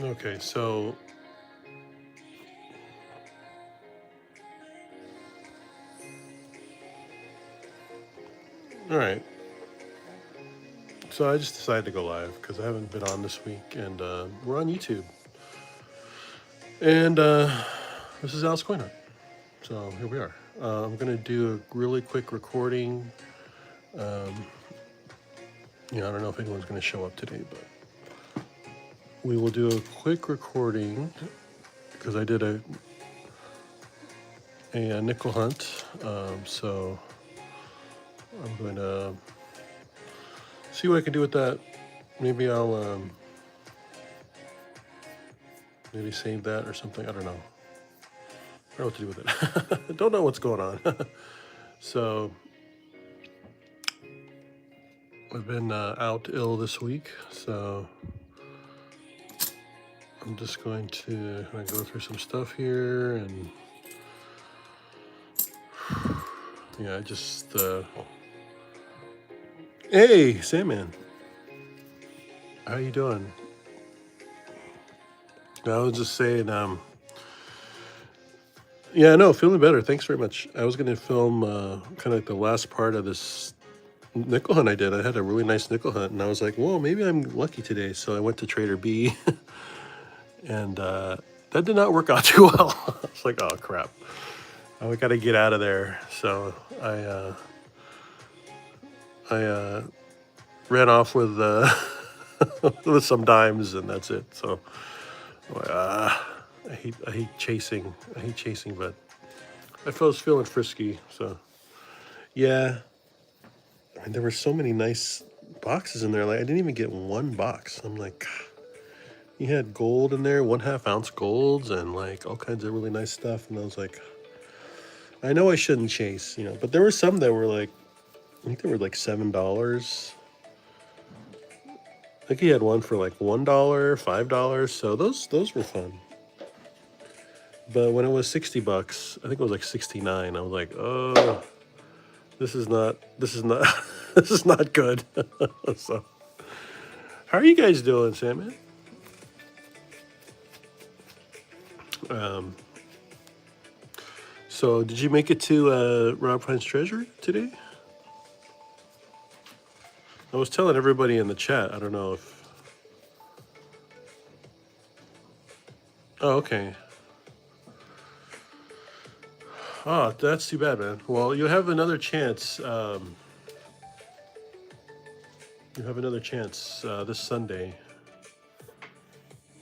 Okay, so all right. So I just decided to go live because I haven't been on this week, and we're on YouTube. And this is Alice Coinhart. So here we are. I'm gonna do a really quick recording. I don't know if anyone's gonna show up today, but we will do a quick recording because I did a nickel hunt. So I'm going to see what I can do with that. Maybe I'll maybe save that or something. I don't know. I don't know what to do with it. Don't know what's going on. So I've been out ill this week, so I'm just going to go through some stuff here, and yeah, just hey, Sandman, how you doing? I was just saying, yeah, no, feeling better. Thanks very much. I was going to film kind of like the last part of this nickel hunt I did. I had a really nice nickel hunt, and I was like, well, maybe I'm lucky today. So I went to Trader B, and that did not work out too well. I was like, oh crap, I got to get out of there. So I ran off with with some dimes, and that's it. So I hate chasing. I hate chasing, but I was feeling frisky. So yeah, I mean, there were so many nice boxes in there. Like I didn't even get one box. I'm like, you had gold in there, 1/2 ounce golds, and like all kinds of really nice stuff. And I was like, I know I shouldn't chase, but there were some that were like, I think they were like $7. I think he had one for like $1, $5. So those were fun. But when it was $60, I think it was like 69. I was like, oh, this is not this is not good. So how are you guys doing, Sam? So did you make it to Rob Fine's Treasure today? I was telling everybody in the chat. I don't know if. Oh, okay. Oh, that's too bad, man. Well, you have another chance. You have another chance this Sunday.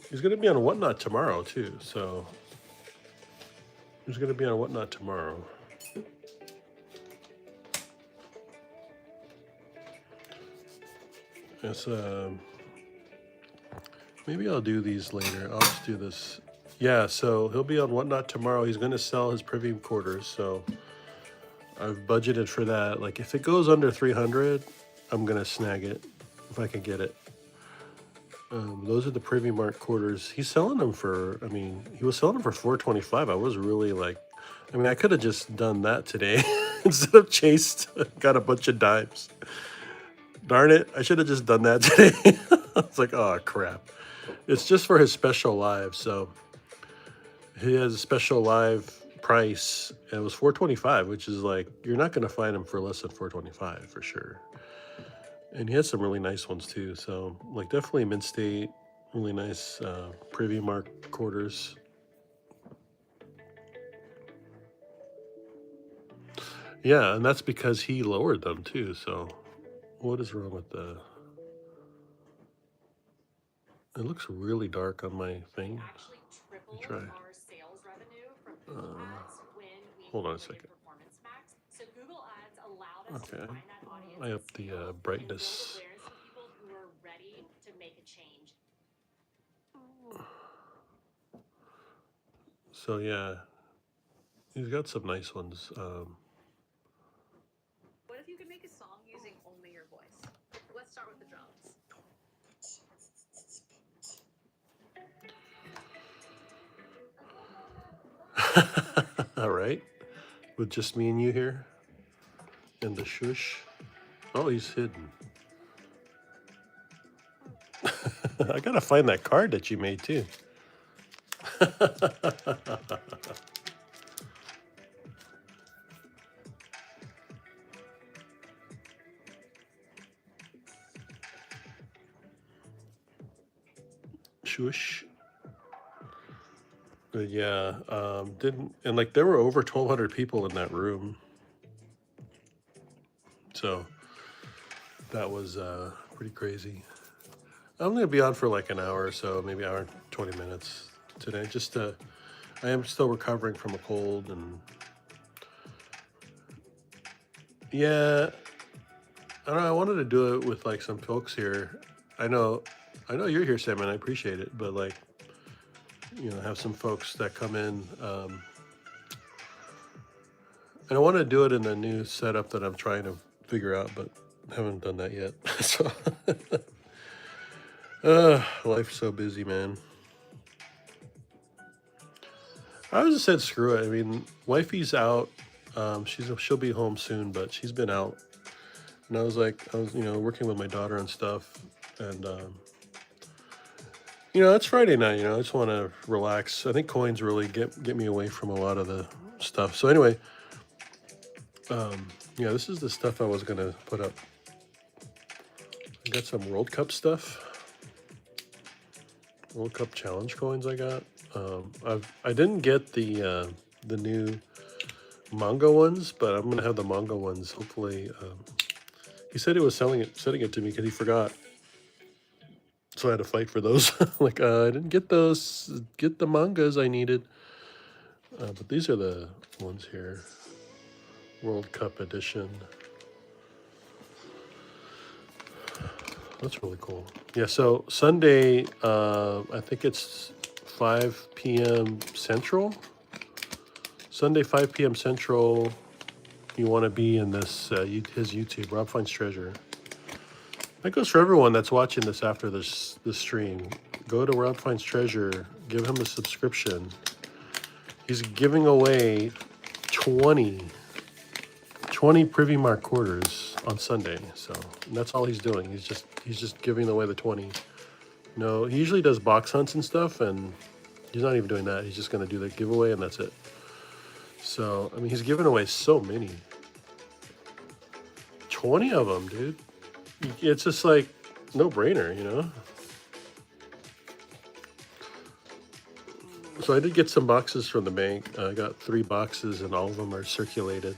He's going to be on Whatnot tomorrow too. So he's going to be on Whatnot tomorrow. Yes. Maybe I'll do these later. I'll just do this. Yeah. So he'll be on Whatnot tomorrow. He's going to sell his privy quarters. So I've budgeted for that. Like if it goes under 300, I'm going to snag it if I can get it. Those are the Privy Mark quarters. He's selling them for, I mean, he was selling them for $4.25. I was really like, I mean, I could have just done that today instead of chased, got a bunch of dimes. Darn it, I should have just done that today. It's like, oh crap. It's just for his special live. So he has a special live price. And it was $4.25, which is like, you're not going to find him for less than $4.25 for sure. And he has some really nice ones too. So like definitely Mint State, really nice Privy Mark quarters. Yeah, and that's because he lowered them too. So what is wrong with the... It looks really dark on my thing. Let me try. Hold on a second. Okay. I upped the brightness. So yeah, he's got some nice ones. What if you could make a song using only your voice? Let's start with the drums. All right, with just me and you here, and the shush. Oh, he's hidden. I gotta find that card that you made too. Shush. But yeah, didn't and like there were over 1,200 people in that room, so that was pretty crazy. I'm gonna be on for like an hour or so, maybe hour and 20 minutes today. Just I am still recovering from a cold, and yeah, I don't know. I wanted to do it with like some folks here. I know, I know you're here, Sam, and I appreciate it. But like, have some folks that come in, and I want to do it in a new setup that I'm trying to figure out, but haven't done that yet. So, life's so busy, man. I just said screw it. I mean, wifey's out. She'll be home soon, but she's been out. And I was like, working with my daughter and stuff, and it's Friday night. I just want to relax. I think coins really get me away from a lot of the stuff. So anyway, yeah, this is the stuff I was gonna put up. I got some World Cup stuff, World Cup challenge coins. I got. I didn't get the new manga ones, but I'm gonna have the manga ones. Hopefully, he said he was sending it to me because he forgot. So I had to fight for those. Like I didn't get those. Get the mangas I needed. But these are the ones here. World Cup edition. That's really cool. Yeah. So Sunday, I think it's 5 p.m. Central. Sunday 5 p.m. Central. You want to be in this his YouTube, Rob Finds Treasure. That goes for everyone that's watching this after this stream. Go to Rob Finds Treasure, give him a subscription. He's giving away 20 Privy Mark quarters on Sunday. So that's all he's doing. He's just giving away the 20. No, he usually does box hunts and stuff, and he's not even doing that. He's just gonna do the giveaway and that's it. So I mean, he's giving away so many. 20 of them, dude. It's just like no brainer, So I did get some boxes from the bank. I got 3 boxes and all of them are circulated.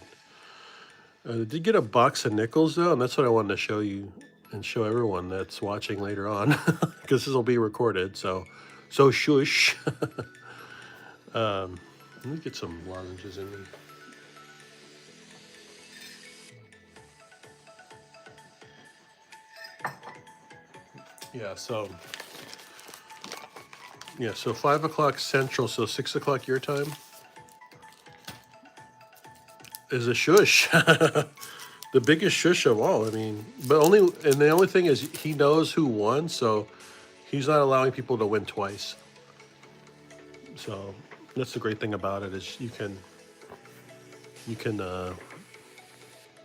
I did get a box of nickels though, and that's what I wanted to show you and show everyone that's watching later on, because this will be recorded. So shush. Let me get some lozenges in me. Yeah, so 5 o'clock Central, so 6 o'clock your time is a shush. The biggest shush of all. I mean, the only thing is he knows who won, so he's not allowing people to win twice. So that's the great thing about it is you can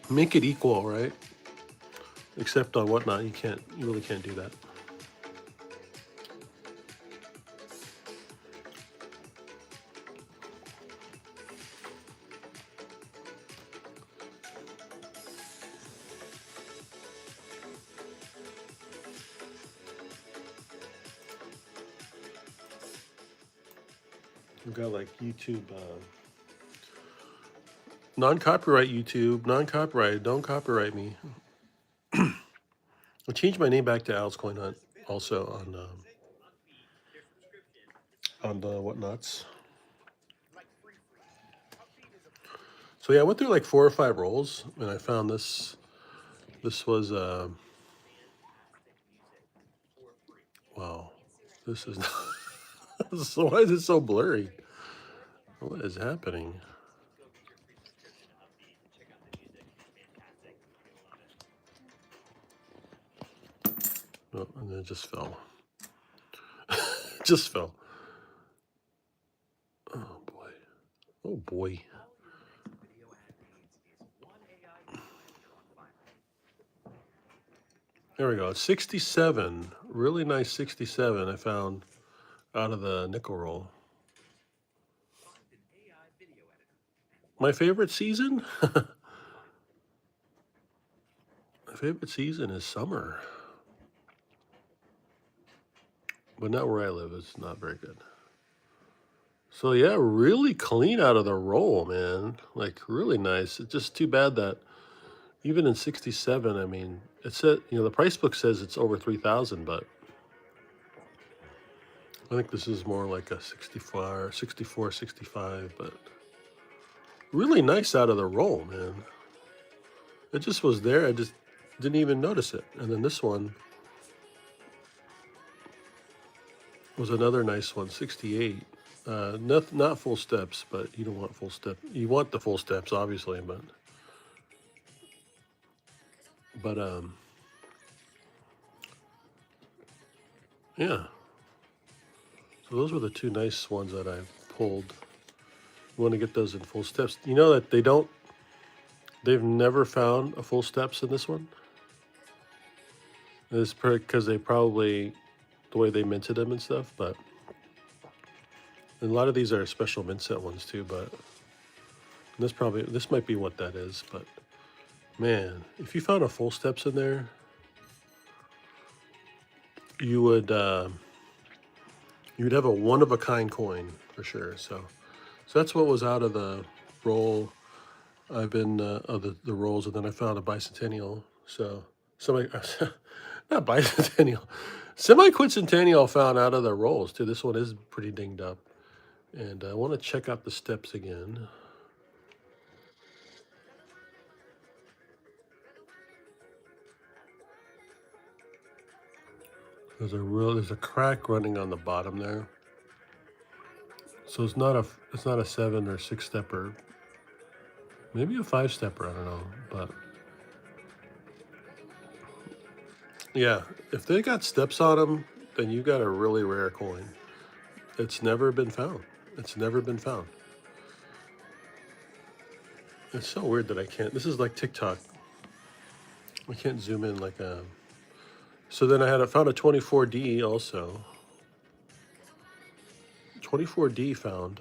make it equal, right? Except on Whatnot, you really can't do that. We've got like YouTube, non-copyright YouTube, non-copyright, don't copyright me. I changed my name back to Al's Coin Hunt also on the Whatnots. So yeah, I went through like 4 or 5 rolls and I found this. This was wow. This is so why is it so blurry? What is happening? Oh, and then it just fell. Just fell. Oh boy. Oh boy. There we go. 67. Really nice 67 I found out of the nickel roll. My favorite season? My favorite season is summer. But not where I live. It's not very good. So yeah, really clean out of the roll, man. Like really nice. It's just too bad that even in 67, I mean, it said, the price book says it's over 3,000, but I think this is more like a 64, 64, 65, but really nice out of the roll, man. It just was there. I just didn't even notice it. And then this one was another nice one, 68. Not full steps, but you don't want full step. You want the full steps, obviously, but yeah. So those were the two nice ones that I pulled. You want to get those in full steps. You know that they've never found a full steps in this one. It's because they probably, the way they minted them and stuff, but a lot of these are special mint set ones too, but this might be what that is, but man, if you found a full steps in there, you would you'd have a one of a kind coin for sure. So that's what was out of the roll. I've been of the rolls, and then I found a bicentennial. So somebody, not bicentennial, semi-quincentennial found out of the rolls too. This one is pretty dinged up, and I want to check out the steps again. There's a crack running on the bottom there. So it's not a 7 or 6 stepper. Maybe a 5 stepper, I don't know, but yeah, if they got steps on them, then you got a really rare coin. It's never been found. It's never been found. It's so weird that I can't. This is like TikTok. I can't zoom in like a. So then I found a 24D also. 24D found.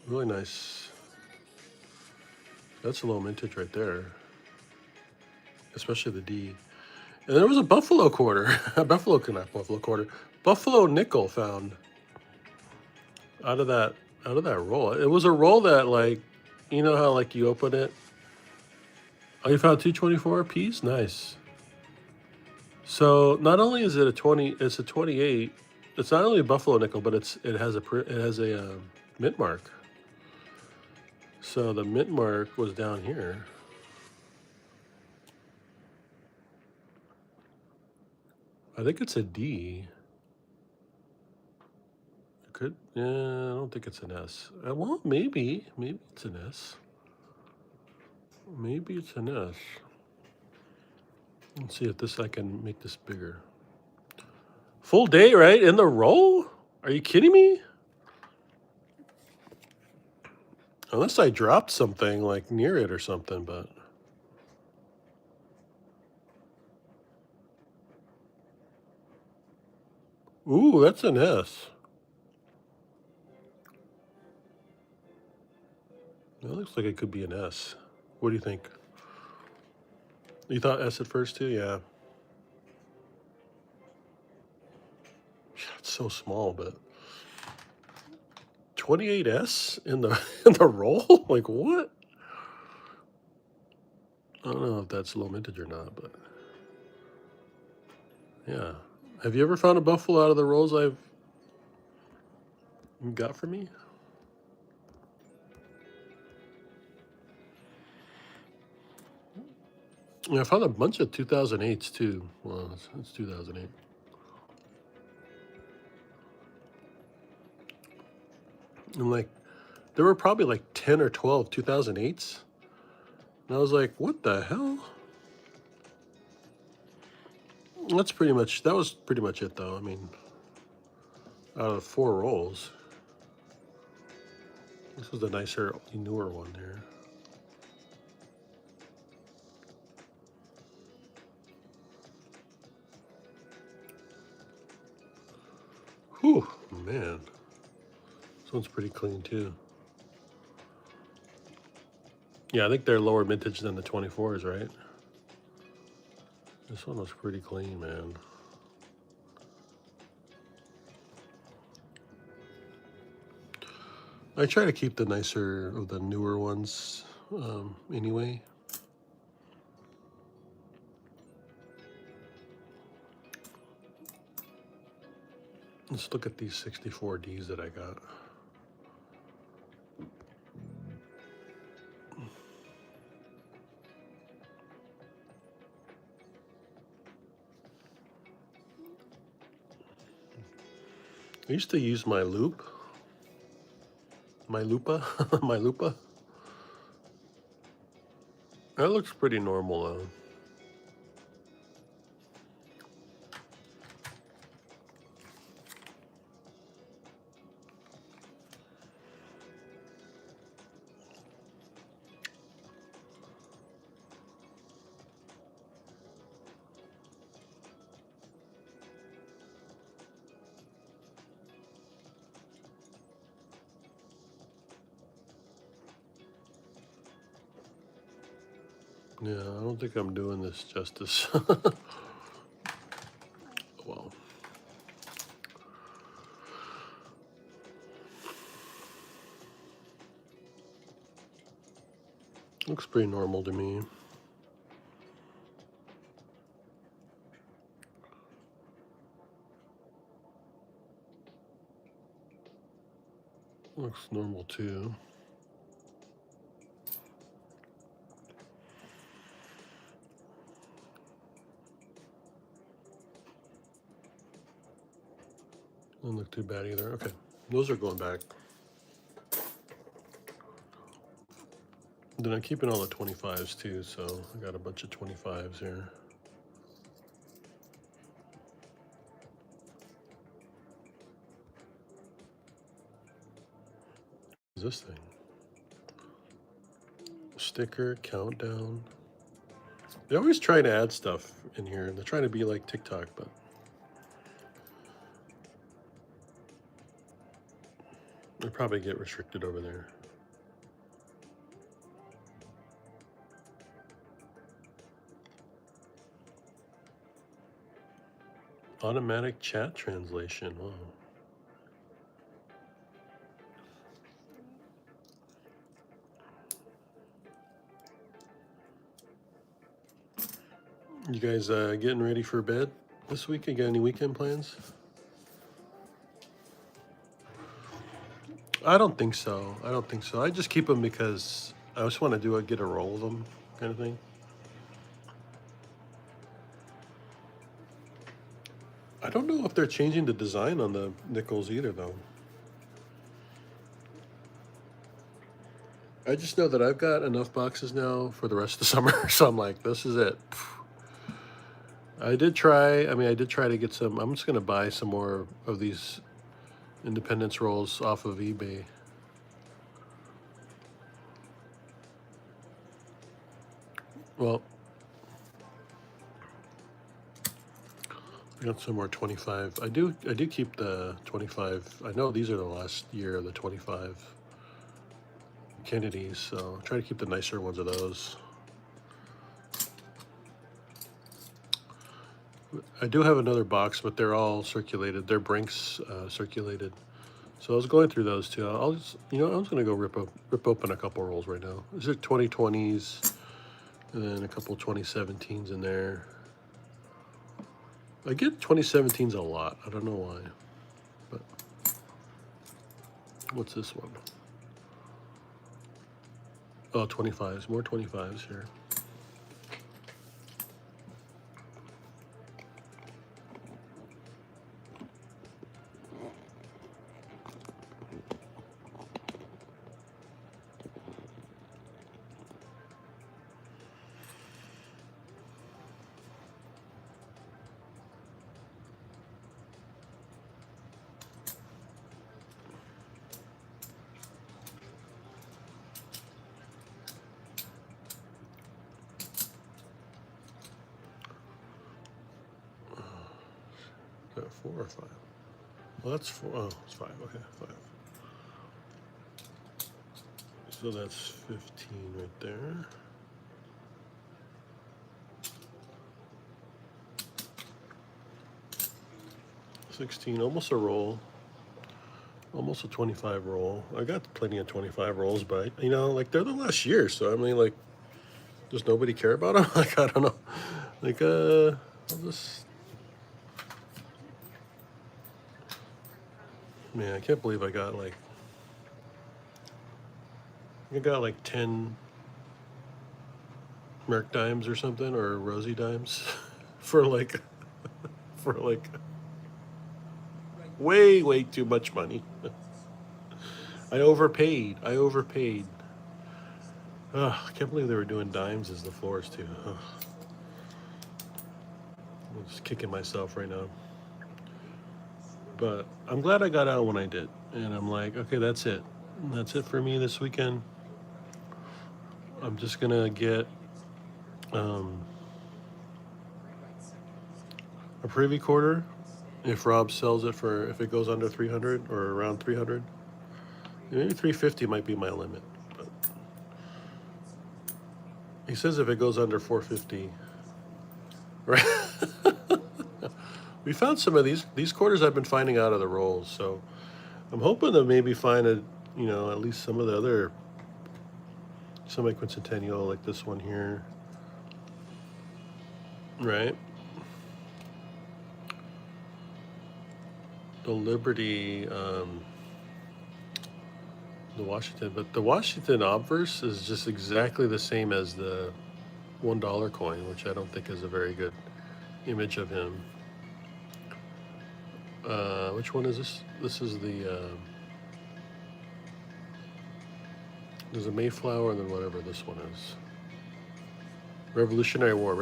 Really nice. That's a low mintage right there. Especially the D. And there was a Buffalo quarter. Not Buffalo quarter. Buffalo nickel found out of that roll. It was a roll that, like, you know how like you open it. Oh, you found 224 piece? Nice. So not only is it a 20, it's a 28. It's not only a Buffalo nickel, but it has a mint mark. So the mint mark was down here. I think it's a D. Yeah, I don't think it's an S. Well, maybe it's an S. Maybe it's an S. Let's see if I can make this bigger. Full day, right? In the roll? Are you kidding me? Unless I dropped something like near it or something, but. Ooh, that's an S. That looks like it could be an S. What do you think? You thought S at first too? Yeah. It's so small, but 28S in the in the roll? Like what? I don't know if that's low mintage or not, but yeah. Have you ever found a buffalo out of the rolls I've got for me? Yeah, I found a bunch of 2008s too. Well, it's 2008. And like, there were probably like 10 or 12 2008s. And I was like, what the hell? That was pretty much it though. I mean, out of 4 rolls. This was the nicer, newer one there. man. This one's pretty clean too. Yeah, I think they're lower mintage than the 24s, right? This one was pretty clean, man. I try to keep the nicer of the newer ones anyway. Let's look at these 64Ds that I got. I used to use my loop. My lupa. My lupa. That looks pretty normal though. Yeah, I don't think I'm doing this justice. Well, looks pretty normal to me. Looks normal too. Doesn't look too bad either. Okay, those are going back. Then I'm keeping all the 25s too, so I got a bunch of 25s here. What is this thing? Sticker, countdown. They always try to add stuff in here. They're trying to be like TikTok, but they probably get restricted over there. Automatic chat translation. Wow. You guys getting ready for bed this week? You got any weekend plans? I don't think so. I don't think so. I just keep them because I just want to get a roll of them, kind of thing. I don't know if they're changing the design on the nickels either, though. I just know that I've got enough boxes now for the rest of the summer, so I'm like, this is it. I did try to get some. I'm just going to buy some more of these Independence rolls off of eBay. Well, I got some more 25. I do keep the 25. I know these are the last year of the 25 Kennedys, so I'll try to keep the nicer ones of those. I do have another box, but they're all circulated. They're Brinks circulated. So I was going through those too. I'll just, I'm just gonna go rip open a couple rolls right now. These are 2020s, and then a couple 2017s in there. I get 2017s a lot. I don't know why, but what's this one? Oh, 25s. More 25s here. Got 4 or 5. Well, that's four. Oh, it's five. Okay, five. So that's 15 right there. 16, almost a roll. Almost a 25 roll. I got plenty of 25 rolls, but you know, like they're the last year, so I mean, like, does nobody care about them? Like, I don't know. Like, I'll just. Man, I can't believe I got like. I got like 10 Merc dimes or something, or Rosie dimes, for like, for like, way too much money. I overpaid. I overpaid. Ugh, I can't believe they were doing dimes as the floors too. Ugh. I'm just kicking myself right now. But I'm glad I got out when I did. And I'm like, okay, that's it. That's it for me this weekend. I'm just going to get um, a privy quarter if Rob sells it for, if it goes under 300 or around 300. Maybe 350 might be my limit. But he says if it goes under 450, right? We found some of these quarters I've been finding out of the rolls. So I'm hoping to maybe find at least some of the other semi-quincentennial, like this one here. Right? The Liberty, the Washington, but the Washington obverse is just exactly the same as the $1 coin, which I don't think is a very good image of him. Which one is this? This is there's a Mayflower and then whatever this one is. Revolutionary War,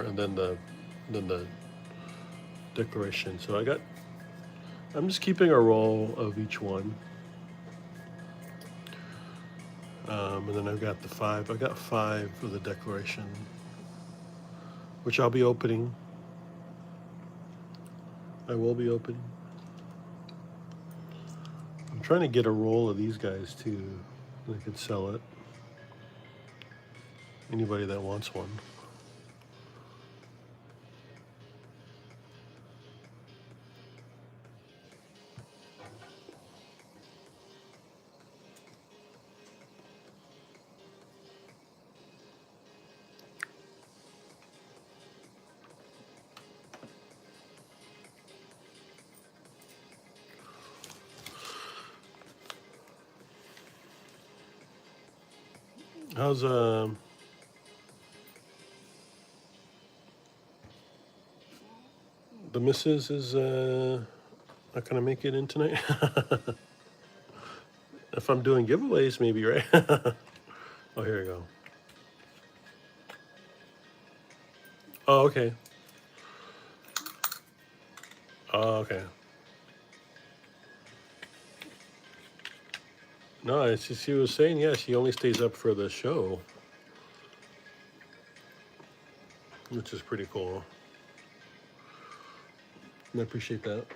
and then the Declaration. So I'm just keeping a roll of each one. And then I've got the five. I got five of the Declaration, which I'll be opening. I will be opening. I'm trying to get a roll of these guys too. I could sell it. Anybody that wants one. How's the missus is not gonna make it in tonight? If I'm doing giveaways, maybe, right? Oh, here we go. Oh, okay. Oh, okay. No, it's just, she was saying, yeah, she only stays up for the show, which is pretty cool. And I appreciate that.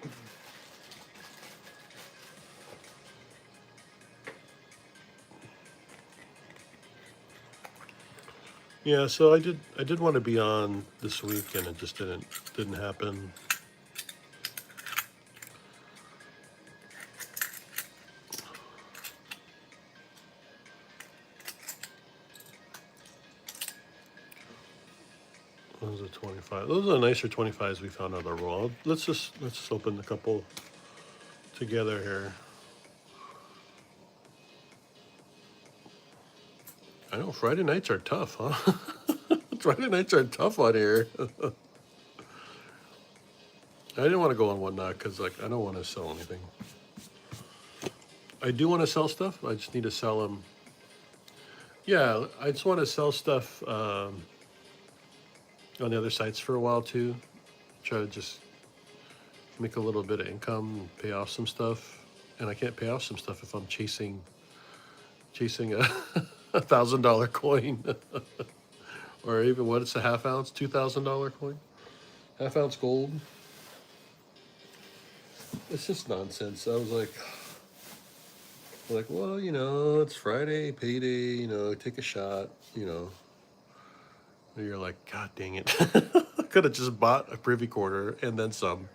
Yeah, so I did want to be on this week, and it just didn't happen. Those are 25. Those are the nicer 25s we found on the roll. Let's just open a couple together here. I know Friday nights are tough, huh? Friday nights are tough on here. I didn't want to go on Whatnot because, like, I don't want to sell anything. I do want to sell stuff. I just need to sell them. Yeah, I just want to sell stuff on the other sites for a while too. Try to just make a little bit of income and pay off some stuff. And I can't pay off some stuff if I'm chasing a $1,000 coin, or even what it's a half ounce, $2,000 coin, half ounce gold. It's just nonsense. I was like, well, it's Friday, payday, take a shot, And you're like, God dang it. I could have just bought a privy quarter and then some.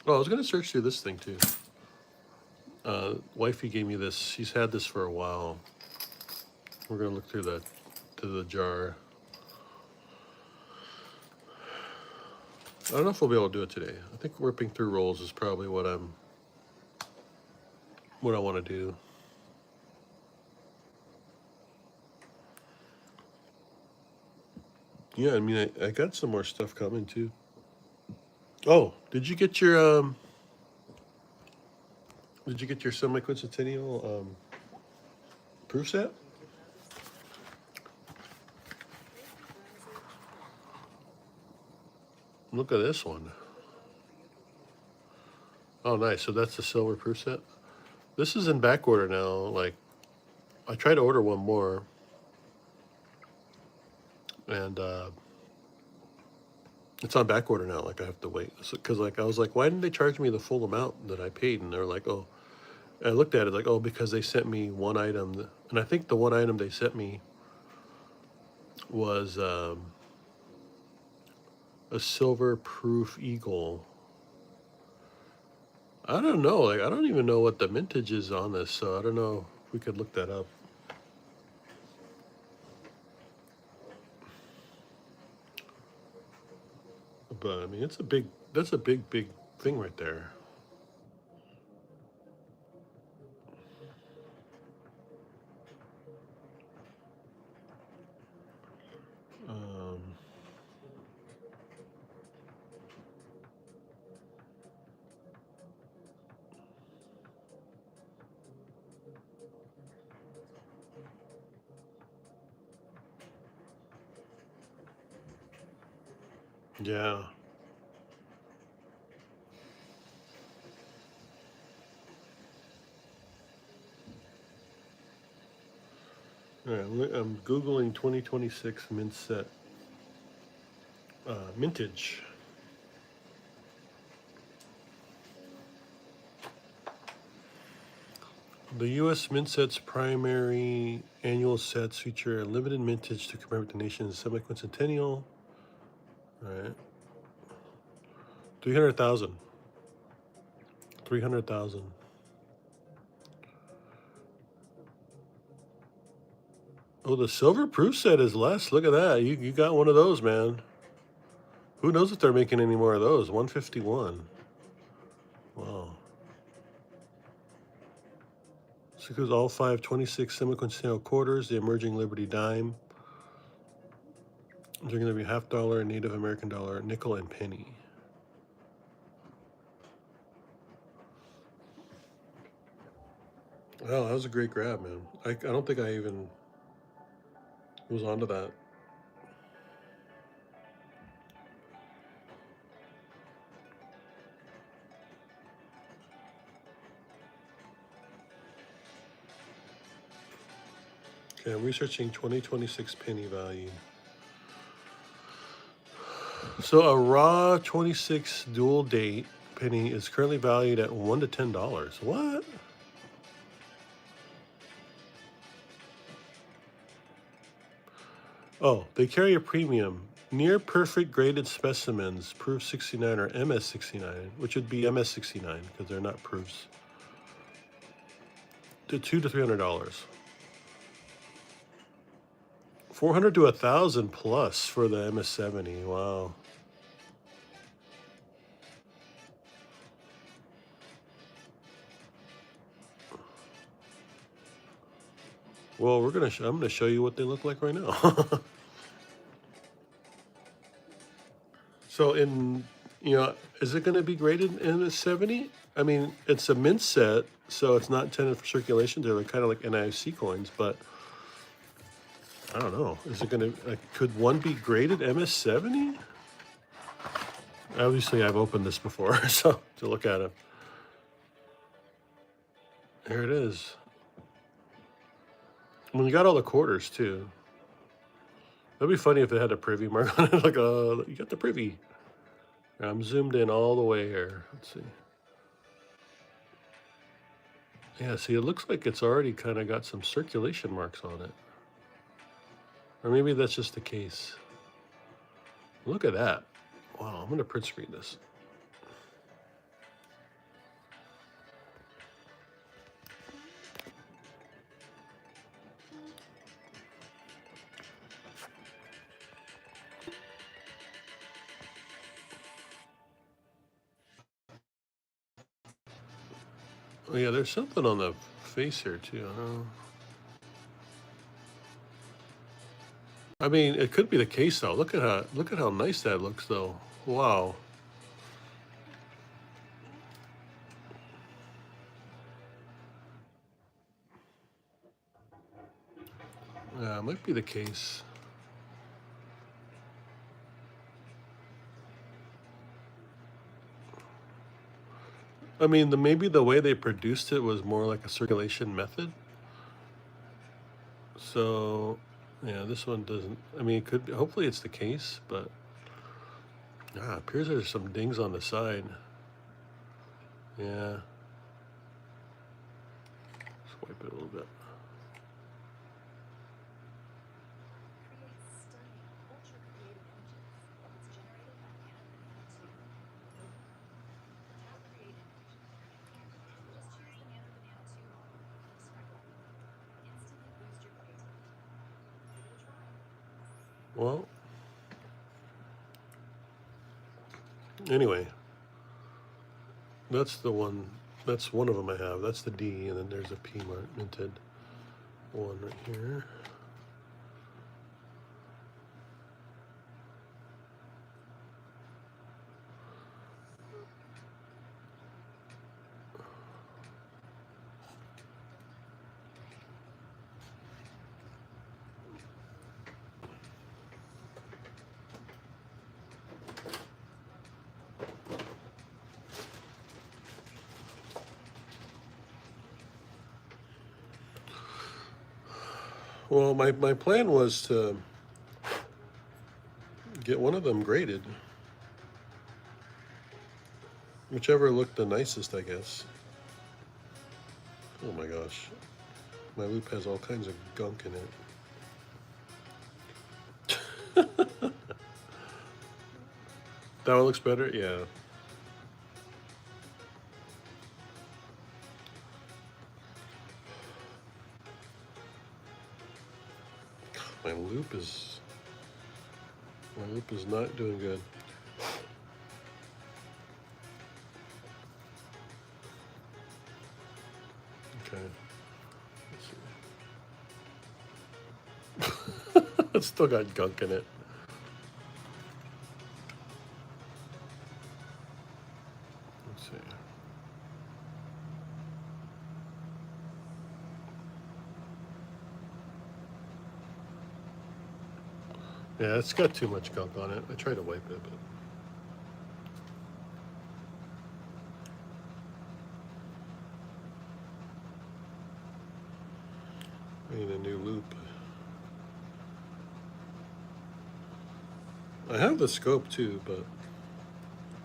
Oh, I was going to search through this thing too. Wifey gave me this. She's had this for a while. We're going to look through the jar. I don't know if we'll be able to do it today. I think ripping through rolls is probably what I want to do. Yeah, I mean, I got some more stuff coming too. Oh, did you get your semi-quincentennial proof set? Look at this one. Oh, nice. So that's the silver proof set. This is in back order now. Like, I tried to order one more, and it's on back order now. Like, I have to wait because I was like, why didn't they charge me the full amount that I paid? And they're like, oh. And I looked at it like, oh, because they sent me one item, and I think the one item they sent me was a silver proof eagle. I don't know. Like, I don't even know what the mintage is on this, so I don't know if we could look that up. But I mean, that's a big thing right there. Um, yeah. All right, I'm Googling 2026 mint set mintage. The U.S. Mint Set's primary annual sets feature a limited mintage to commemorate the nation's semi-quincentennial. All right. 300,000. 300,000. Oh, the silver proof set is less. Look at that. You got one of those, man. Who knows if they're making any more of those? 151. Wow. So it goes all 526 semi-quincentennial quarters, the emerging Liberty dime. They're going to be $50, Native American dollar, nickel, and penny. Well, that was a great grab, man. I don't think I even was onto that. Okay, I'm researching 2026 penny value. So a raw 26 dual date penny is currently valued at $1 to $10. What? Oh, they carry a premium. Near perfect graded specimens, proof 69 or MS 69, which would be MS 69 because they're not proofs. To $200 to $300. 400 to 1,000 plus for the MS 70. Wow. Well, I'm gonna show you what they look like right now. So is it gonna be graded in a 70? I mean, it's a mint set, so it's not intended for circulation. They're kind of like NIFC coins, but I don't know. Is it gonna could one be graded MS 70? Obviously, I've opened this before, so to look at it. There it is. Well, you got all the quarters too. That'd be funny if it had a privy mark on it. Like, you got the privy. I'm zoomed in all the way here. Let's see. Yeah, see, it looks like it's already kind of got some circulation marks on it. Or maybe that's just the case. Look at that. Wow, I'm going to print screen this. Oh yeah, there's something on the face here too. I mean, it could be the case though. Look at how nice that looks though. Wow. Yeah, it might be the case. I mean, maybe the way they produced it was more like a circulation method. So, yeah, this one doesn't. I mean, it could. Hopefully, it's the case, but it appears there's some dings on the side. Yeah. Let's wipe it a little bit. Well, anyway, that's the one. That's one of them I have. That's the D, and then there's a P minted one right here. Well, my plan was to get one of them graded. Whichever looked the nicest, I guess. Oh my gosh. My loop has all kinds of gunk in it. That one looks better? Yeah. My loop is not doing good. Okay. Let's see. It's still got gunk in it. Let's see. Yeah, it's got too much gunk on it. I tried to wipe it, but I need a new loop. I have the scope too, but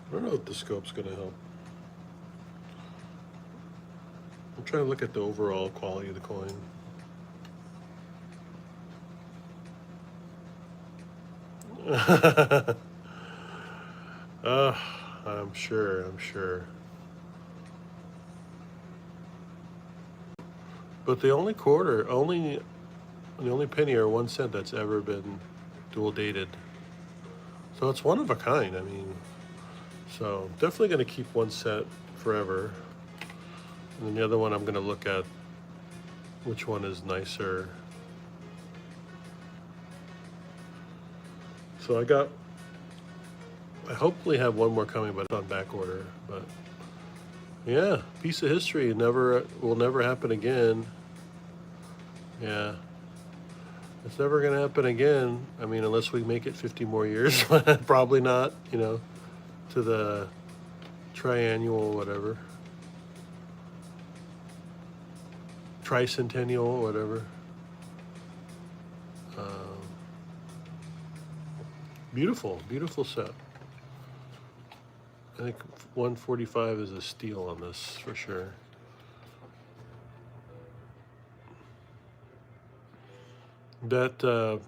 I don't know if the scope's gonna help. I'm trying to look at the overall quality of the coin. I'm sure. But the only the only penny or 1 cent that's ever been dual dated. So it's one of a kind. I mean, so definitely going to keep 1 cent forever. And then the other one, I'm going to look at which one is nicer. So I hopefully have one more coming, but it's on back order. But yeah, piece of history will never happen again. Yeah. It's never going to happen again. I mean, unless we make it 50 more years. Probably not, to the triennial, whatever. Tricentennial, whatever. Beautiful set. I think 145 is a steal on this for sure. That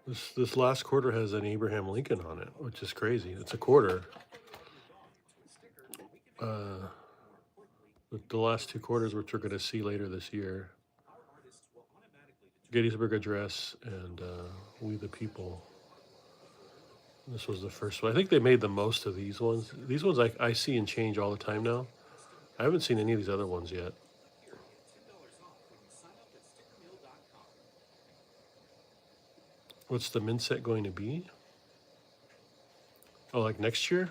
this last quarter has an Abraham Lincoln on it, which is crazy. It's a quarter. The last two quarters, which we're going to see later this year, Gettysburg Address and We the People. This was the first one. I think they made the most of these ones. These ones I see and change all the time now. I haven't seen any of these other ones yet. What's the mint set going to be? Oh, like next year?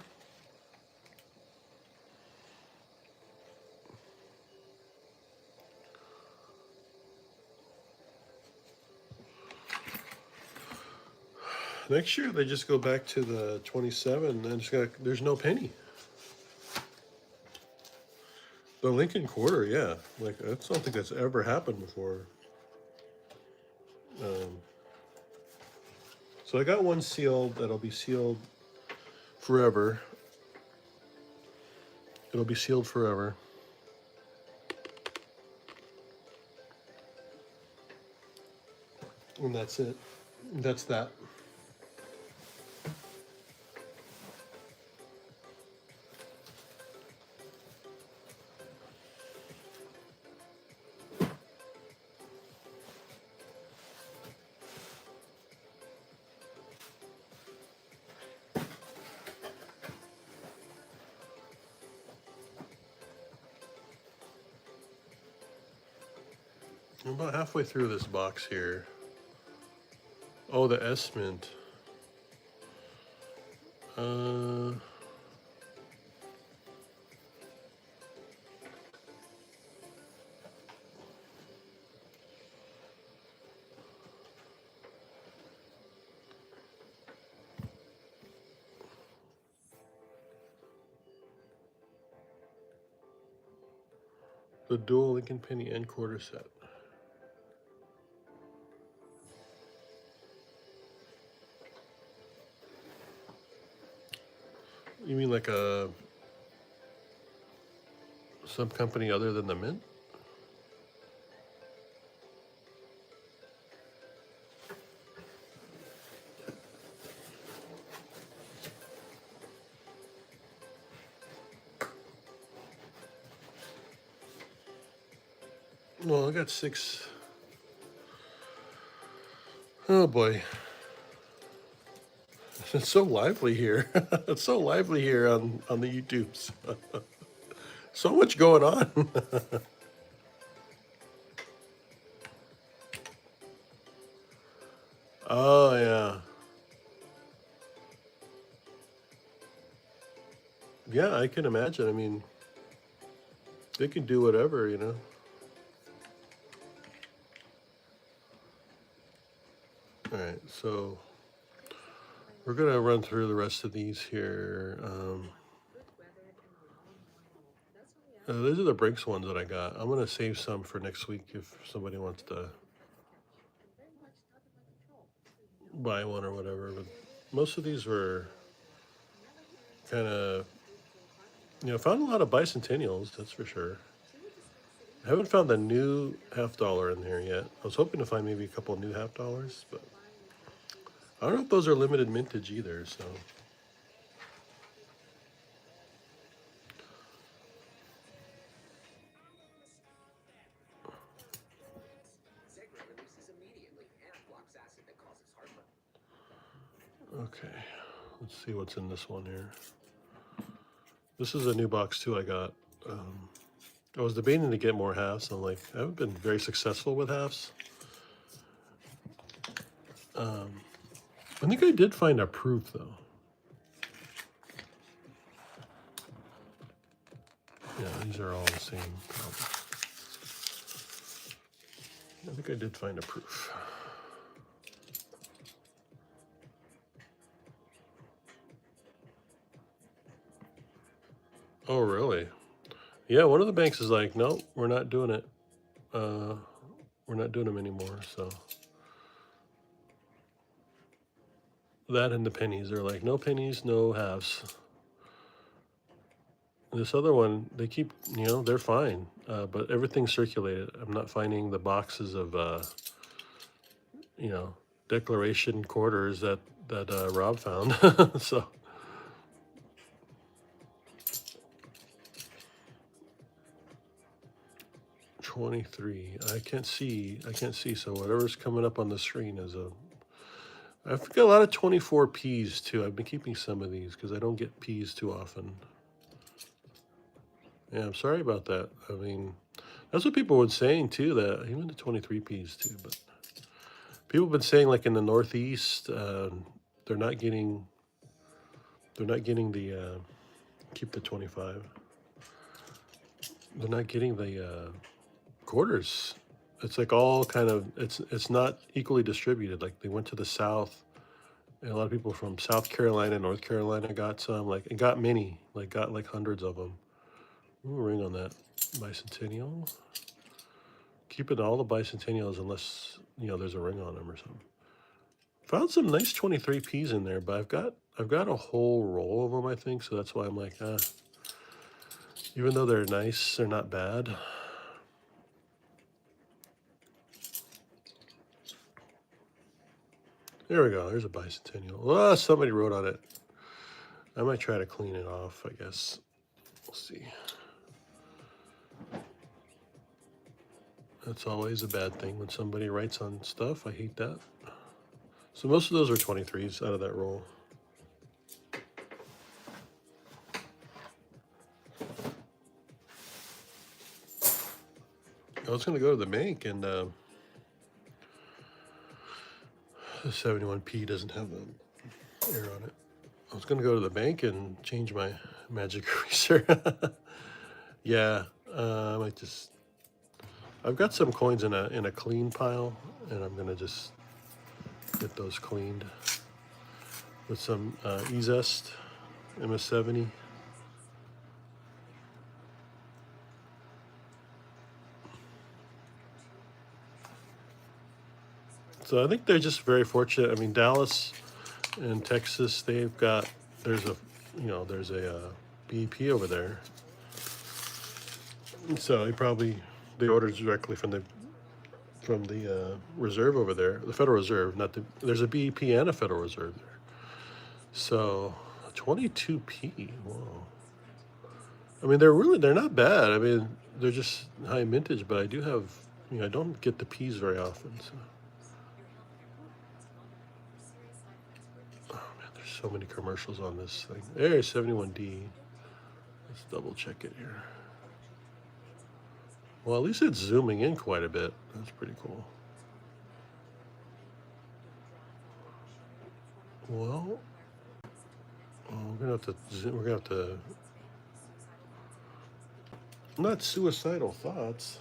Next year they just go back to the 27 and there's no penny. The Lincoln Quarter, yeah. Like I don't think that's ever happened before. So I got one sealed that'll be sealed forever. It'll be sealed forever. And that's it. That's that. I'm about halfway through this box here. Oh, the S Mint. The dual Lincoln penny and quarter set. You mean like some company other than the Mint? Well, I got 6. Oh boy. It's so lively here. It's so lively here on the YouTubes. So much going on. Oh yeah. Yeah, I can imagine. I mean, they can do whatever, you know. All right, so we're gonna run through the rest of these here. These are the Brinks ones that I got. I'm gonna save some for next week if somebody wants to buy one or whatever. But most of these were kind of, found a lot of bicentennials, that's for sure. I haven't found the new $50 in here yet. I was hoping to find maybe a couple new $50, but I don't know if those are limited mintage either, so. Okay, let's see what's in this one here. This is a new box too I got. I was debating to get more halves. I'm like, I haven't been very successful with halves. I think I did find a proof though. Yeah, these are all the same. I think I did find a proof. Oh, really? Yeah, one of the banks is like, no, we're not doing it. We're not doing them anymore. So that and the pennies, they're like, no pennies, no halves. This other one, they keep, they're fine, but everything's circulated. I'm not finding the boxes of, you know, declaration quarters that Rob found. So 23. I can't see. So whatever's coming up on the screen is a. I've got a lot of 24 Ps too. I've been keeping some of these because I don't get Ps too often. Yeah, I'm sorry about that. I mean, that's what people were saying too. That even the 23 Ps too, but people have been saying like in the Northeast, they're not getting. They're not getting the. Keep the 25. They're not getting the quarters. It's like all kind of. It's not equally distributed. Like they went to the South. And a lot of people from South Carolina, North Carolina got some, like, and got many, like, got like hundreds of them. Ooh, ring on that bicentennial. Keeping all the bicentennials unless, there's a ring on them or something. Found some nice 23 Ps in there, but I've got a whole roll of them, I think, so that's why I'm like, even though they're nice, they're not bad. There we go. There's a bicentennial. Oh, somebody wrote on it. I might try to clean it off, I guess. We'll see. That's always a bad thing when somebody writes on stuff. I hate that. So most of those are 23s out of that roll. I was going to go to the bank and the 71P doesn't have the air on it. I was going to go to the bank and change my magic eraser. Yeah, I might just. I've got some coins in a clean pile, and I'm going to just get those cleaned with some E-Zest MS-70. So I think they're just very fortunate. I mean, Dallas and Texas, they've got, there's a BEP over there. So they ordered directly from the reserve over there, the Federal Reserve. There's a BEP and a Federal Reserve there. So 22P, whoa. I mean, they're not bad. I mean, they're just high mintage, but I do have, I don't get the Ps very often. So. Oh man, there's so many commercials on this thing. There's 71D. Let's double check it here. Well, at least it's zooming in quite a bit. That's pretty cool. Well, we're gonna have to. Not suicidal thoughts.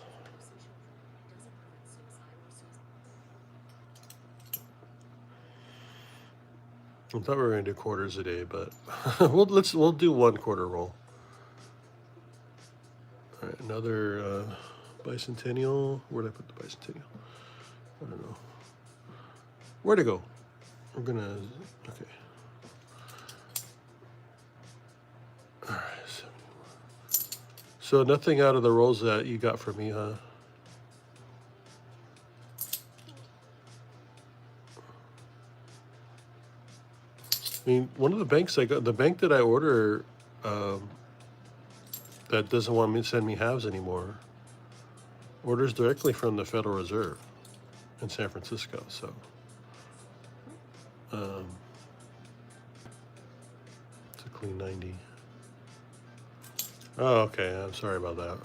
I thought we were gonna do quarters a day, but we'll do 1 quarter roll. All right, another bicentennial. Where'd I put the bicentennial? I don't know. Where'd it go? We're gonna. Okay. All right. So nothing out of the rolls that you got from me, huh? I mean, one of the banks the bank that I order, that doesn't want me to send me halves anymore, orders directly from the Federal Reserve in San Francisco. So, it's a clean 90. Oh, okay. I'm sorry about that.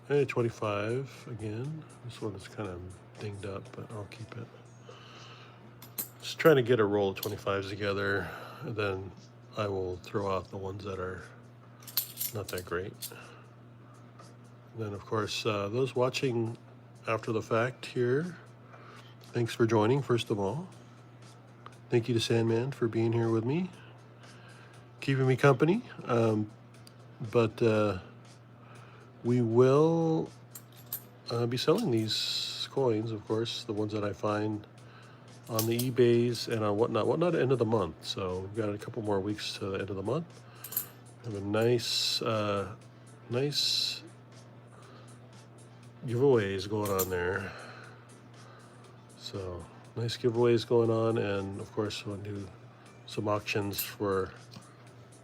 Hey, 25 again. This one is kind of dinged up, but I'll keep it. Just trying to get a roll of 25s together, and then I will throw out the ones that are not that great. And then, of course, those watching after the fact here, thanks for joining, first of all. Thank you to Sandman for being here with me, keeping me company. But we will be selling these coins, of course, the ones that I find on the eBays and on whatnot at the end of the month. So we've got a couple more weeks to the end of the month. Have a nice giveaways going on there. So nice giveaways going on, and of course we'll do some auctions for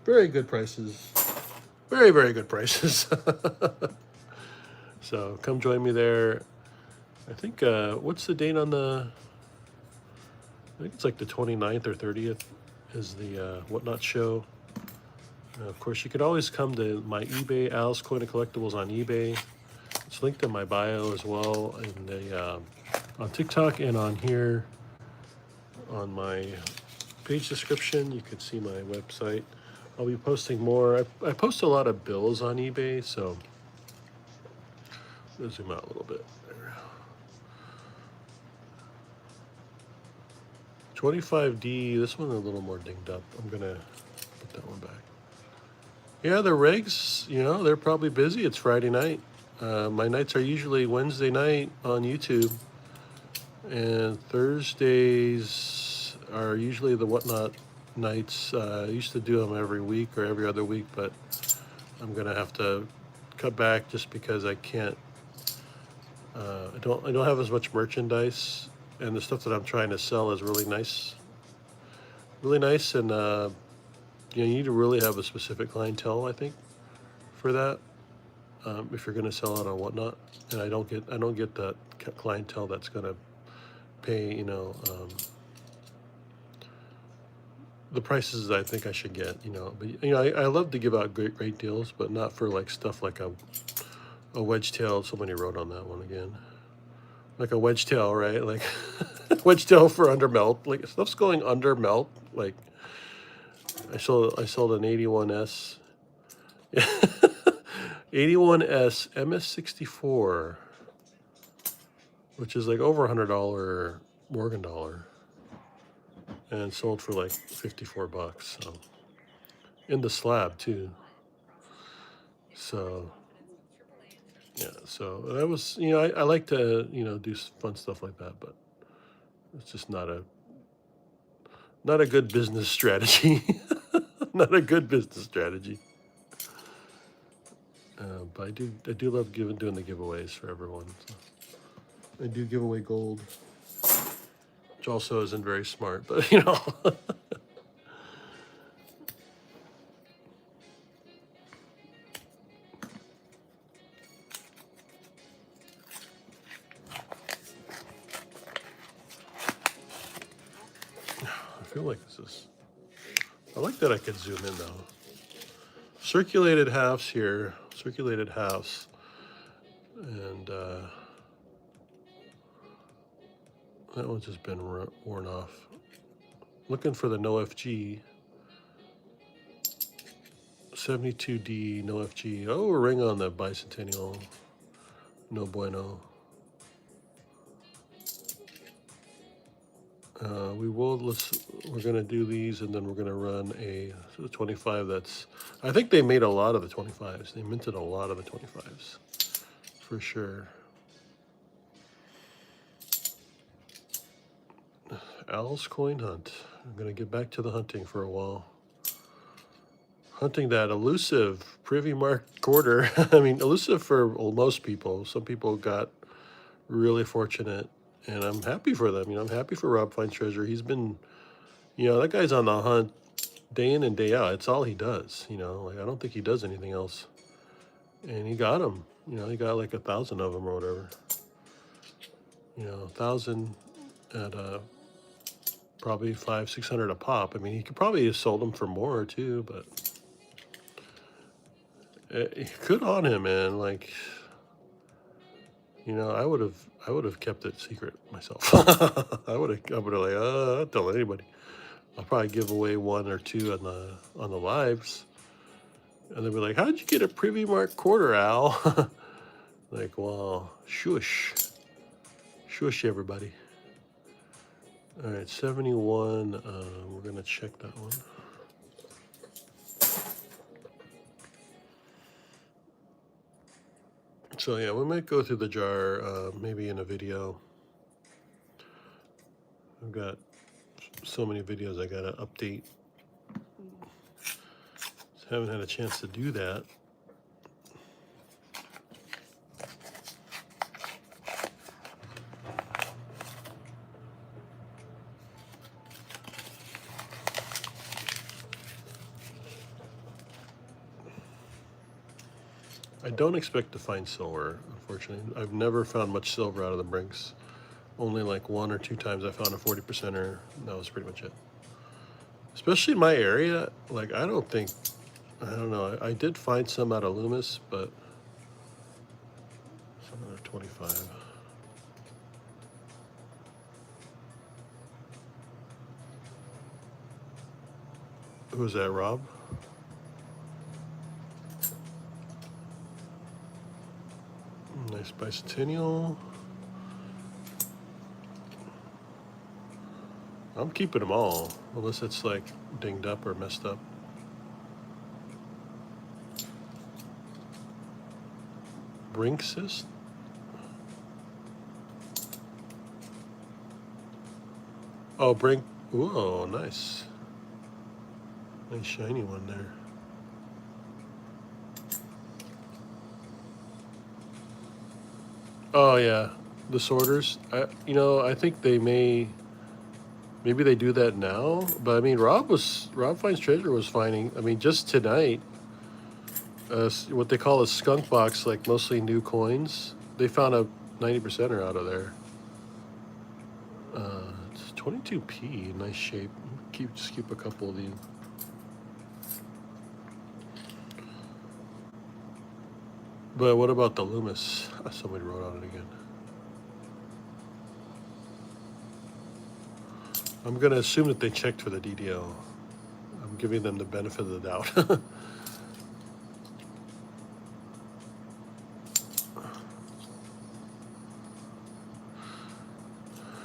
very good prices. Very, very good prices. So come join me there. I think, what's the date on I think it's like the 29th or 30th is the Whatnot show. Of course, you could always come to my eBay, Al's Coin and Collectibles on eBay. It's linked in my bio as well, in the on TikTok and on here on my page description. You could see my website. I'll be posting more. I post a lot of bills on eBay, so let's zoom out a little bit. There. 25D. This one a little more dinged up. I'm gonna put that one back. Yeah, the regs, they're probably busy. It's Friday night. My nights are usually Wednesday night on YouTube, and Thursdays are usually the Whatnot nights. I used to do them every week or every other week, but I'm gonna have to cut back just because I can't. I don't have as much merchandise, and the stuff that I'm trying to sell is really nice, and you need to really have a specific clientele, I think, for that. If you're going to sell it on Whatnot, and I don't get that clientele that's going to pay, the prices I think I should get, But I love to give out great deals, but not for like stuff like a wedge tail. Somebody wrote on that one again, like a wedge tail, right? Like wedge tail for under melt, like stuff's going under melt. Like I sold an 81S. 81S MS64, which is like over $100 Morgan dollar, and sold for like $54. So in the slab too. So yeah, so that was, I like to, do fun stuff like that, but it's just not a good business strategy. Not a good business strategy. But I do love doing the giveaways for everyone. So I do give away gold, which also isn't very smart, but I feel like this is. I like that I could zoom in though. Circulated halves here, and that one's just been worn off. Looking for the no FG. 72D no FG. Oh, a ring on the bicentennial. No bueno. We're gonna do these, and then we're gonna run a 25. I think they made a lot of the 25s. They minted a lot of the 25s, for sure. Al's Coin Hunt. I'm gonna get back to the hunting for a while. Hunting that elusive Privy Mark quarter. I mean, elusive for most people. Some people got really fortunate, and I'm happy for them. I'm happy for Rob Finds Treasure. He's been, that guy's on the hunt day in and day out. It's all he does. Like I don't think he does anything else. And he got them. He got like 1,000 of them or whatever. 1,000 at probably $500-600 a pop. I mean, he could probably have sold them for more too, but good on him, man. Like, I would have kept it secret myself. I would have like, don't tell anybody. I'll probably give away one or two on the lives, and they'll be like, "How'd you get a Privy Mark quarter, Al?" Like, well, shush, everybody. All right, 71. We're gonna check that one. So yeah, we might go through the jar maybe in a video. I've got so many videos I gotta update. Just haven't had a chance to do that. I don't expect to find silver, unfortunately. I've never found much silver out of the Brinks. Only like 1 or 2 times I found a 40%er. That was pretty much it. Especially in my area, like I don't know. I did find some out of Loomis, but some other 25. Who was that, Rob? Nice bicentennial. I'm keeping them all, unless it's like dinged up or messed up. Brinksist? Oh, Brink. Ooh, nice. Nice shiny one there. Oh yeah, the sorters. I think maybe they do that now. But I mean, Rob Finds Treasure was finding. I mean, just tonight, what they call a skunk box, like mostly new coins. They found a 90%er out of there. It's 22p, nice shape. Just keep a couple of these. But what about the Loomis? Somebody wrote on it again. I'm gonna assume that they checked for the DDL. I'm giving them the benefit of the doubt.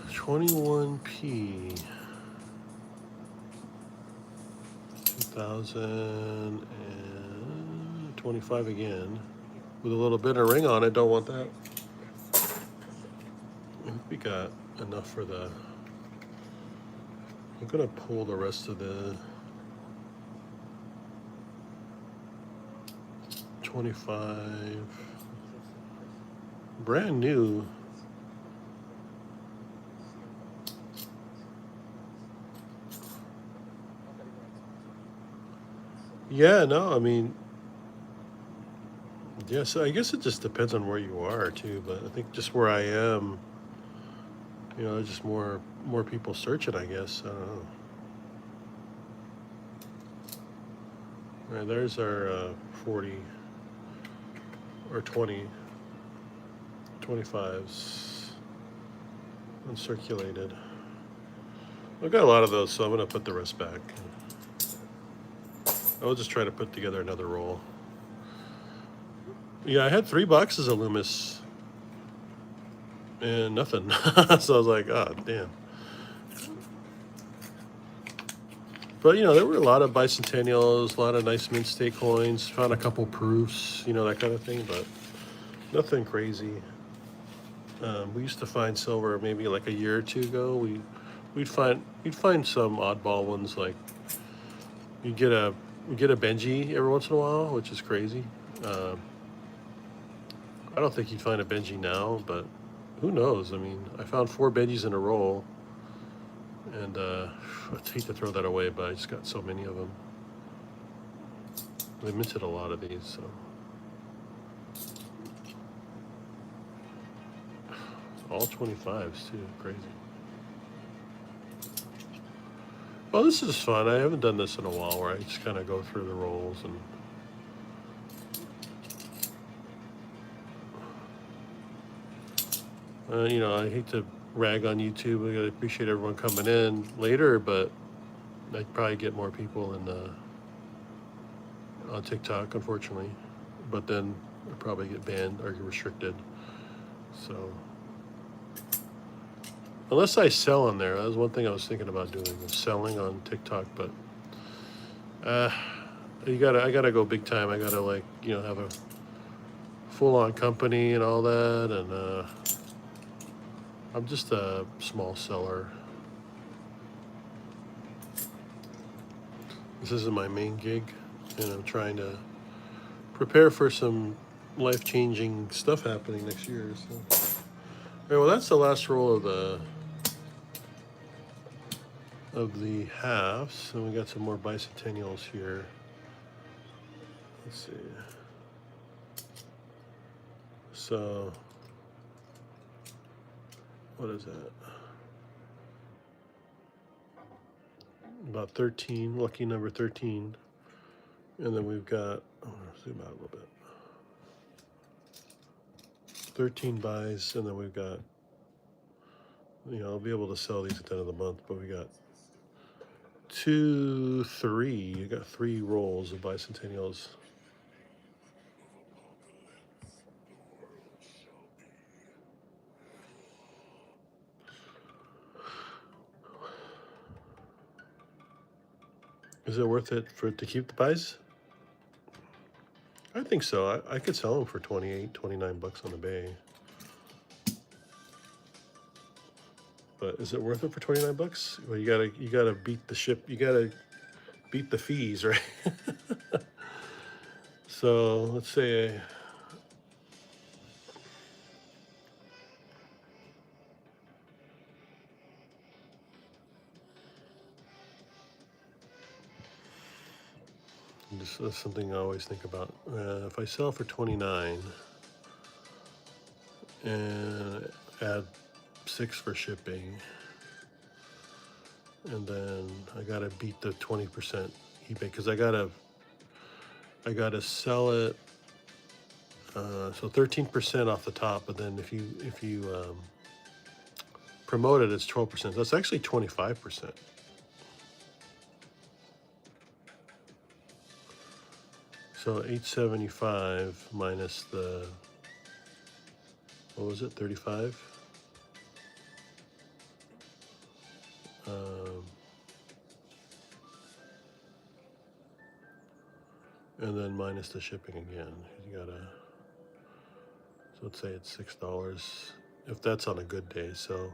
21p. 2025 again. With a little bit of ring on it, don't want that. I think we got enough for the... I'm gonna pull the rest of the 25. Brand new. Yeah, no, I mean, yeah, so I guess it just depends on where you are too, but I think just where I am, just more people searching, I guess. I don't know. All right, there's our 40 or 20, 25s uncirculated. I've got a lot of those, so I'm gonna put the rest back. I'll just try to put together another roll. Yeah, I had 3 boxes of Loomis and nothing. So I was like, oh, damn. But, there were a lot of bicentennials, a lot of nice mint state coins, found a couple proofs, that kind of thing, but nothing crazy. We used to find silver maybe like a year or 2 ago. We'd find some oddball ones, like you get a Benji every once in a while, which is crazy. I don't think you'd find a Benji now, but who knows? I mean, I found 4 Benjis in a row, and I'd hate to throw that away, but I just got so many of them. They minted a lot of these, so. All 25s too, crazy. Well, this is fun. I haven't done this in a while, where I just kind of go through the rolls and. I hate to rag on YouTube. I appreciate everyone coming in later, but I'd probably get more people on TikTok, unfortunately. But then I'd probably get banned or get restricted. So, unless I sell on there, that was one thing I was thinking about doing, was selling on TikTok. But I gotta go big time. I gotta have a full-on company and all that, and I'm just a small seller. This isn't my main gig, and I'm trying to prepare for some life-changing stuff happening next year. So, all right, well, that's the last roll of the halves, and we got some more bicentennials here. Let's see. So, what is that? About 13, lucky number 13. And then we've got, zoom out a little bit. 13 buys, and then we've got, I'll be able to sell these at the end of the month, but we got 2, 3. You got 3 rolls of bicentennials. Is it worth it to keep the buys? I think so. I could sell them for 28, 29 bucks on the bay. But is it worth it for 29 bucks? Well, you gotta beat the ship. You gotta beat the fees, right? So let's say that's something I always think about. If I sell for 29 and add 6 for shipping, and then I gotta beat the 20% eBay because I gotta sell it. So 13% off the top, but then if you promote it, it's 12%. That's actually 25%. So 875 minus the, what was it, 35? And then minus the shipping again. You gotta, so let's say it's $6 if that's on a good day. So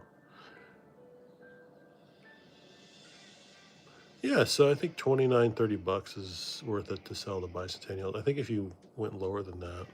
yeah, so I think 29, 30 bucks is worth it to sell the bicentennial. I think if you went lower than that,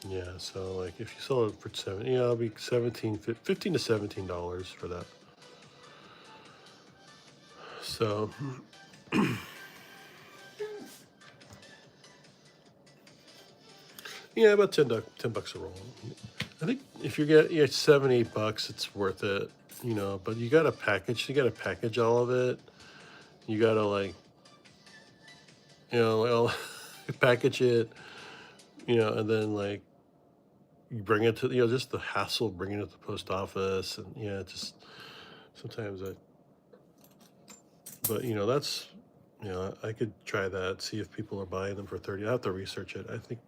yeah, so like if you sell it for it'll be $15 to $17 for that. So yeah, about 10 bucks a roll. I think if you get 7, 8 bucks, it's worth it, but you gotta package all of it. You gotta well, package it, and then you bring it to, just the hassle of bringing it to the post office, and just sometimes but that's, I could try that, see if people are buying them for 30. I have to research it. I think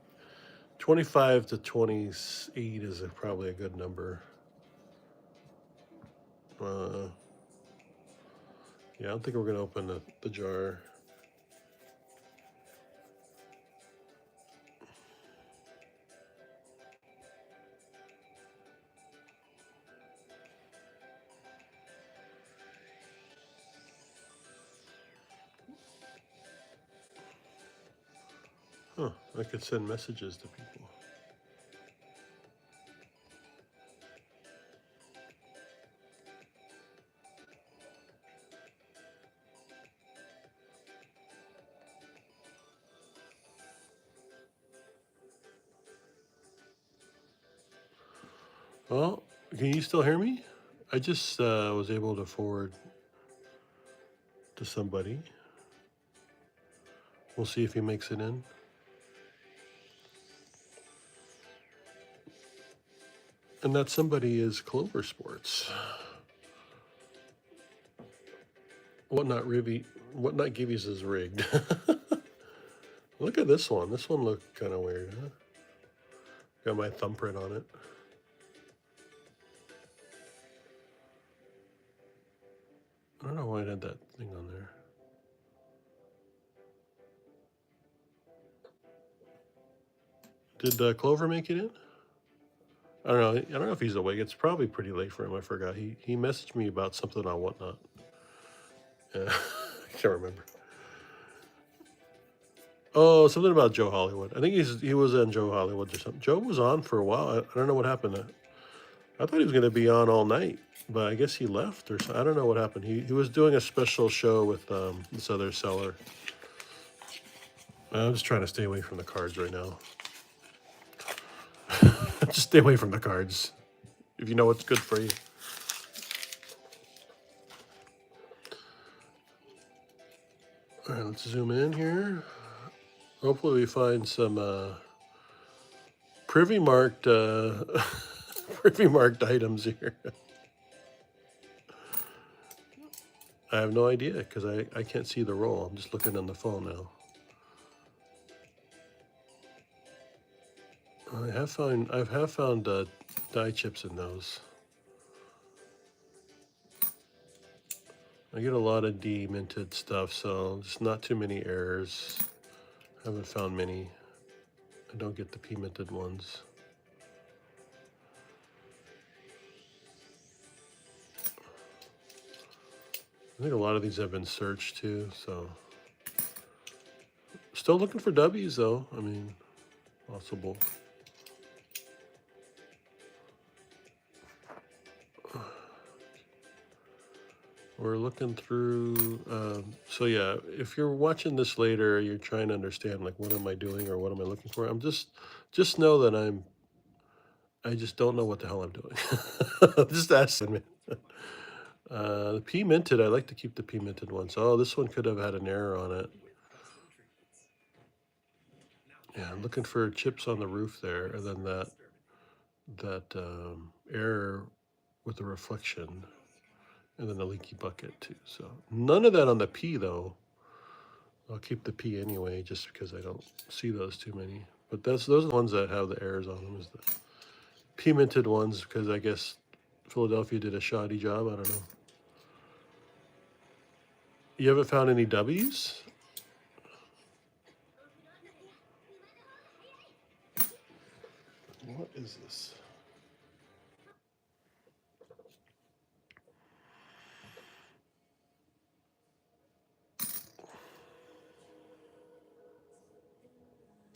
25 to 28 is probably a good number. Yeah, I don't think we're gonna open the jar. Huh, I could send messages to people. Well, can you still hear me? I just was able to forward to somebody. We'll see if he makes it in. And that somebody is Clover Sports. Whatnot Gibbies is rigged. Look at this one. This one looked kind of weird, huh? Got my thumbprint on it. I don't know why I had that thing on there. Did Clover make it in? I don't know. I don't know if he's awake. It's probably pretty late for him. I forgot. He messaged me about something on Whatnot. Yeah, I can't remember. Oh, something about Joe Hollywood. I think he was on Joe Hollywood or something. Joe was on for a while. I don't know what happened. I thought he was going to be on all night, but I guess he left or something. I don't know what happened. He was doing a special show with this other seller. I'm just trying to stay away from the cards right now. Just stay away from the cards. If you know what's good for you. All right, let's zoom in here. Hopefully we find some privy marked privy marked items here. I have no idea because I can't see the roll. I'm just looking on the phone now. I have found die chips in those. I get a lot of deminted stuff, so just not too many errors. Haven't found many. I don't get the P-minted ones. I think a lot of these have been searched too, so. Still looking for W's though. I mean, possible. We're looking through, so yeah, if you're watching this later, you're trying to understand like what am I doing or what am I looking for? I'm just know that I just don't know what the hell I'm doing. Just ask me. The P minted, I like to keep the P minted ones. Oh, this one could have had an error on it. Yeah, I'm looking for chips on the roof there, and then that error with the reflection, and then the leaky bucket too. So none of that on the P though. I'll keep the P anyway, just because I don't see those too many. But those are the ones that have the errors on them. Is the P minted ones because I guess Philadelphia did a shoddy job. I don't know. You haven't found any W's? What is this?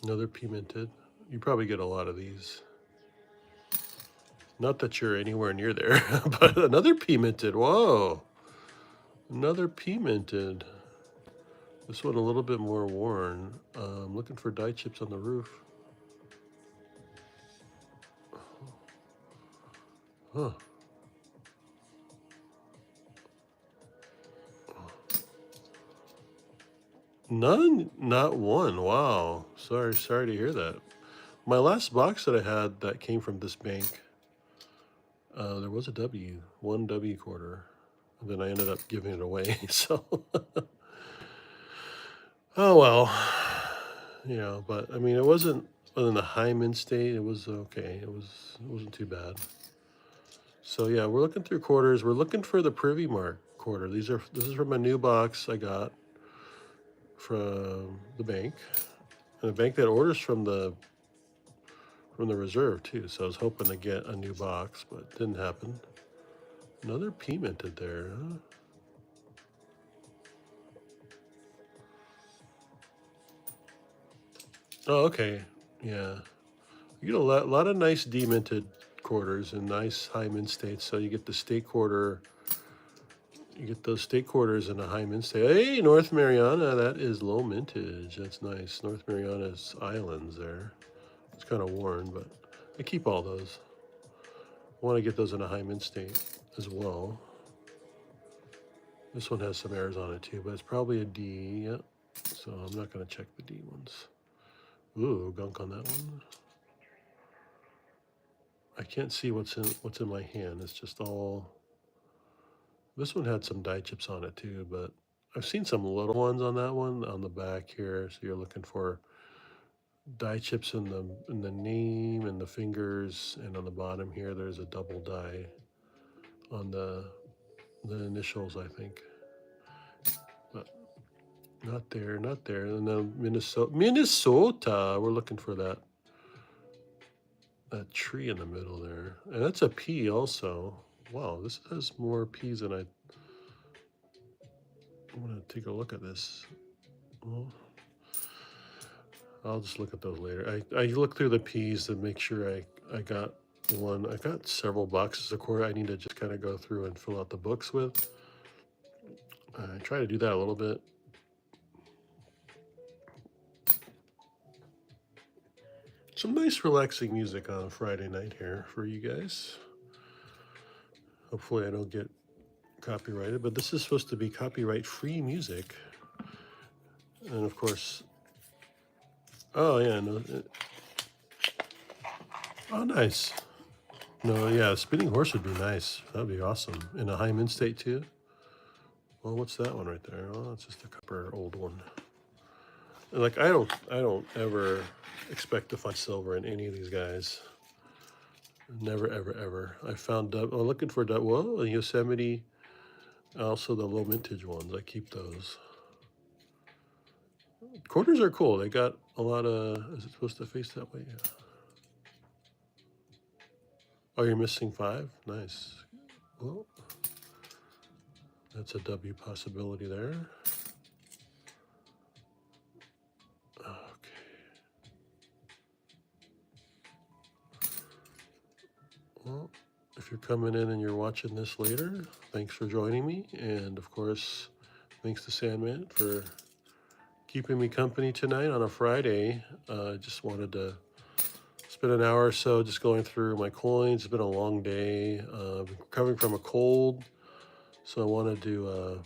Another P minted. You probably get a lot of these. Not that you're anywhere near there, but another P minted. Whoa. Another P minted. This one a little bit more worn. I'm looking for die chips on the roof. Huh. None, not one. Wow. Sorry to hear that. My last box that I had that came from this bank, there was a W, one W quarter. And then I ended up giving it away. So, oh well. You know, but I mean, it wasn't in the high mint state. It was okay. It wasn't too bad. So yeah, we're looking through quarters. We're looking for the Privy Mark quarter. This is from a new box I got from the bank, and a bank that orders from the reserve too. So I was hoping to get a new box, but it didn't happen. Another P minted there, huh? Oh, okay. Yeah. You get a lot of nice deminted quarters and nice high mint states. So you get the state quarter. You get those state quarters in a high mint state. Hey, North Mariana, that is low mintage. That's nice. North Mariana's Islands there. It's kind of worn, but I keep all those. I want to get those in a high mint state as well. This one has some errors on it too, but it's probably a D. Yep. So I'm not going to check the D ones. Ooh, gunk on that one. I can't see what's in my hand. It's just all. This one had some die chips on it too, but I've seen some little ones on that one on the back here. So you're looking for die chips in the name and the fingers, and on the bottom here there's a double die on the initials, I think. But not there, not there. And then Minnesota. We're looking for that tree in the middle there, and that's a P also. Wow, this has more P's than I want to take a look at this. Well, I'll just look at those later. I look through the P's to make sure I got one. I got several boxes of quarter I need to just kind of go through and fill out the books with. I try to do that a little bit. Some nice relaxing music on a Friday night here for you guys. Hopefully I don't get copyrighted, but this is supposed to be copyright free music. And of course, oh yeah, no, oh nice. No, yeah, spinning horse would be nice. That'd be awesome. In a high mint state too. Well, what's that one right there? Oh, it's just a copper old one. And like I don't ever expect to find silver in any of these guys. Never, ever, ever. I found looking for whoa, Yosemite. Also the low mintage ones. I keep those. Quarters are cool. They got a lot of. Is it supposed to face that way? Yeah. Oh, you're missing 5. Nice. Well, that's a W possibility there. Okay. Well, if you're coming in and you're watching this later, thanks for joining me. And of course, thanks to Sandman for keeping me company tonight on a Friday. I just wanted to spend an hour or so just going through my coins. It's been a long day. Recovering from a cold, so I wanted to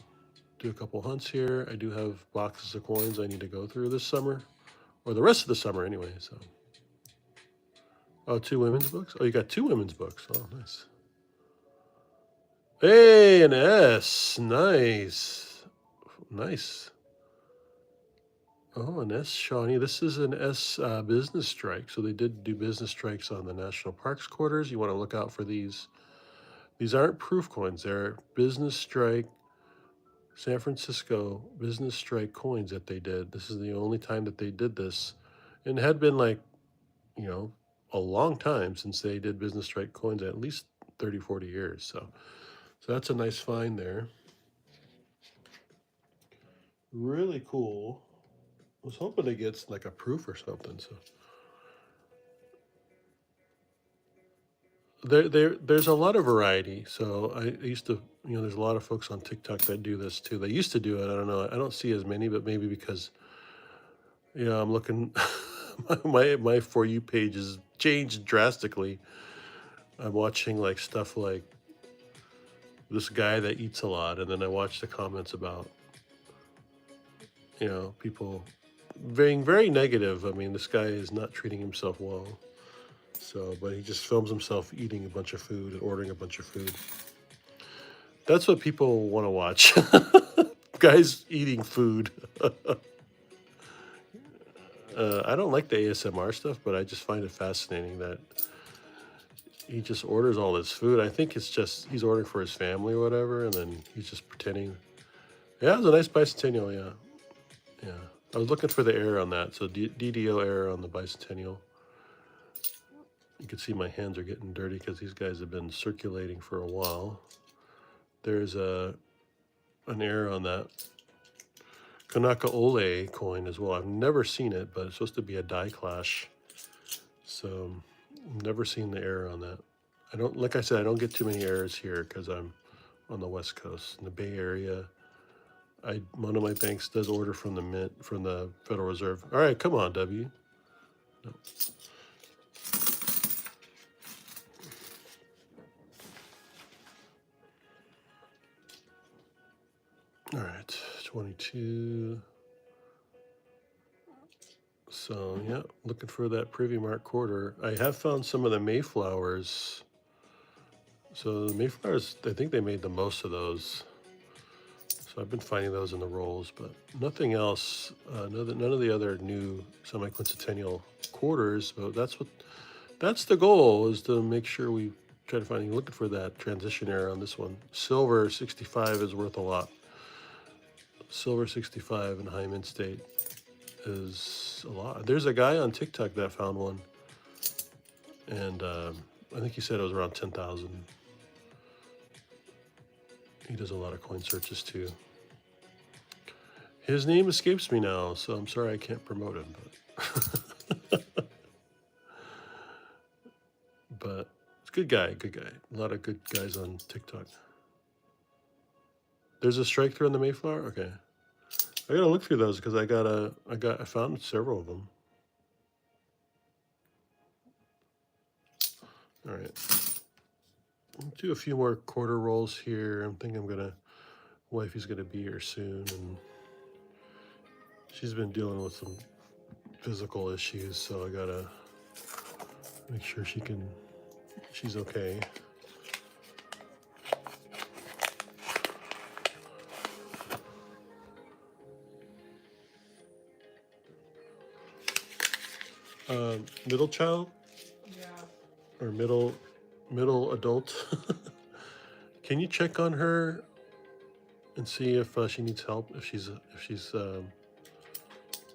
do a couple hunts here. I do have boxes of coins I need to go through this summer, or the rest of the summer anyway. So, oh, 2 women's books. Oh, you got 2 women's books. Oh, nice. Hey, an S. Nice, nice. Oh, an S, Shawnee. This is an S business strike. So they did do business strikes on the national parks quarters. You want to look out for these. These aren't proof coins. They're business strike, San Francisco business strike coins that they did. This is the only time that they did this. And it had been like, you know, a long time since they did business strike coins, at least 30, 40 years. So that's a nice find there. Really cool. I was hoping to get like a proof or something. So there's a lot of variety. So I used to, there's a lot of folks on TikTok that do this too. They used to do it. I don't know. I don't see as many, but maybe because, I'm looking, my For You page has changed drastically. I'm watching like stuff like this guy that eats a lot, and then I watch the comments about, people being very negative. I mean, this guy is not treating himself well. So, but he just films himself eating a bunch of food and ordering a bunch of food. That's what people want to watch. Guys eating food. I don't like the ASMR stuff, but I just find it fascinating that he just orders all this food. I think it's just he's ordering for his family or whatever, and then he's just pretending. Yeah, it was a nice bicentennial. Yeah, yeah. I was looking for the error on that. So DDO error on the bicentennial. You can see my hands are getting dirty because these guys have been circulating for a while. There's an error on that Kanaka Ole coin as well. I've never seen it, but it's supposed to be a die clash. So never seen the error on that. Like I said, I don't get too many errors here because I'm on the West Coast. In the Bay Area, one of my banks does order from the Mint, from the Federal Reserve. All right, come on, W. No. All right, 22. So, yeah, looking for that Privy Mark quarter. I have found some of the Mayflowers. So the Mayflowers, I think they made the most of those. So I've been finding those in the rolls, but nothing else. None of the other new semi-quincentennial quarters. But that's the goal, is to make sure we try to find. Looking for that transition error on this one. Silver 65 is worth a lot. Silver 65 in high mint state is a lot. There's a guy on TikTok that found one, and I think he said it was around 10,000. He does a lot of coin searches too. His name escapes me now, so I'm sorry I can't promote him. But it's a good guy, good guy. A lot of good guys on TikTok. There's a strike through on the Mayflower? Okay. I gotta look through those because I found several of them. All right. I'll do a few more quarter rolls here. I'm thinking wifey's gonna be here soon, and she's been dealing with some physical issues, so I gotta make sure she's okay. Middle child? Yeah. Or middle adult? Can you check on her and see if she needs help, if she's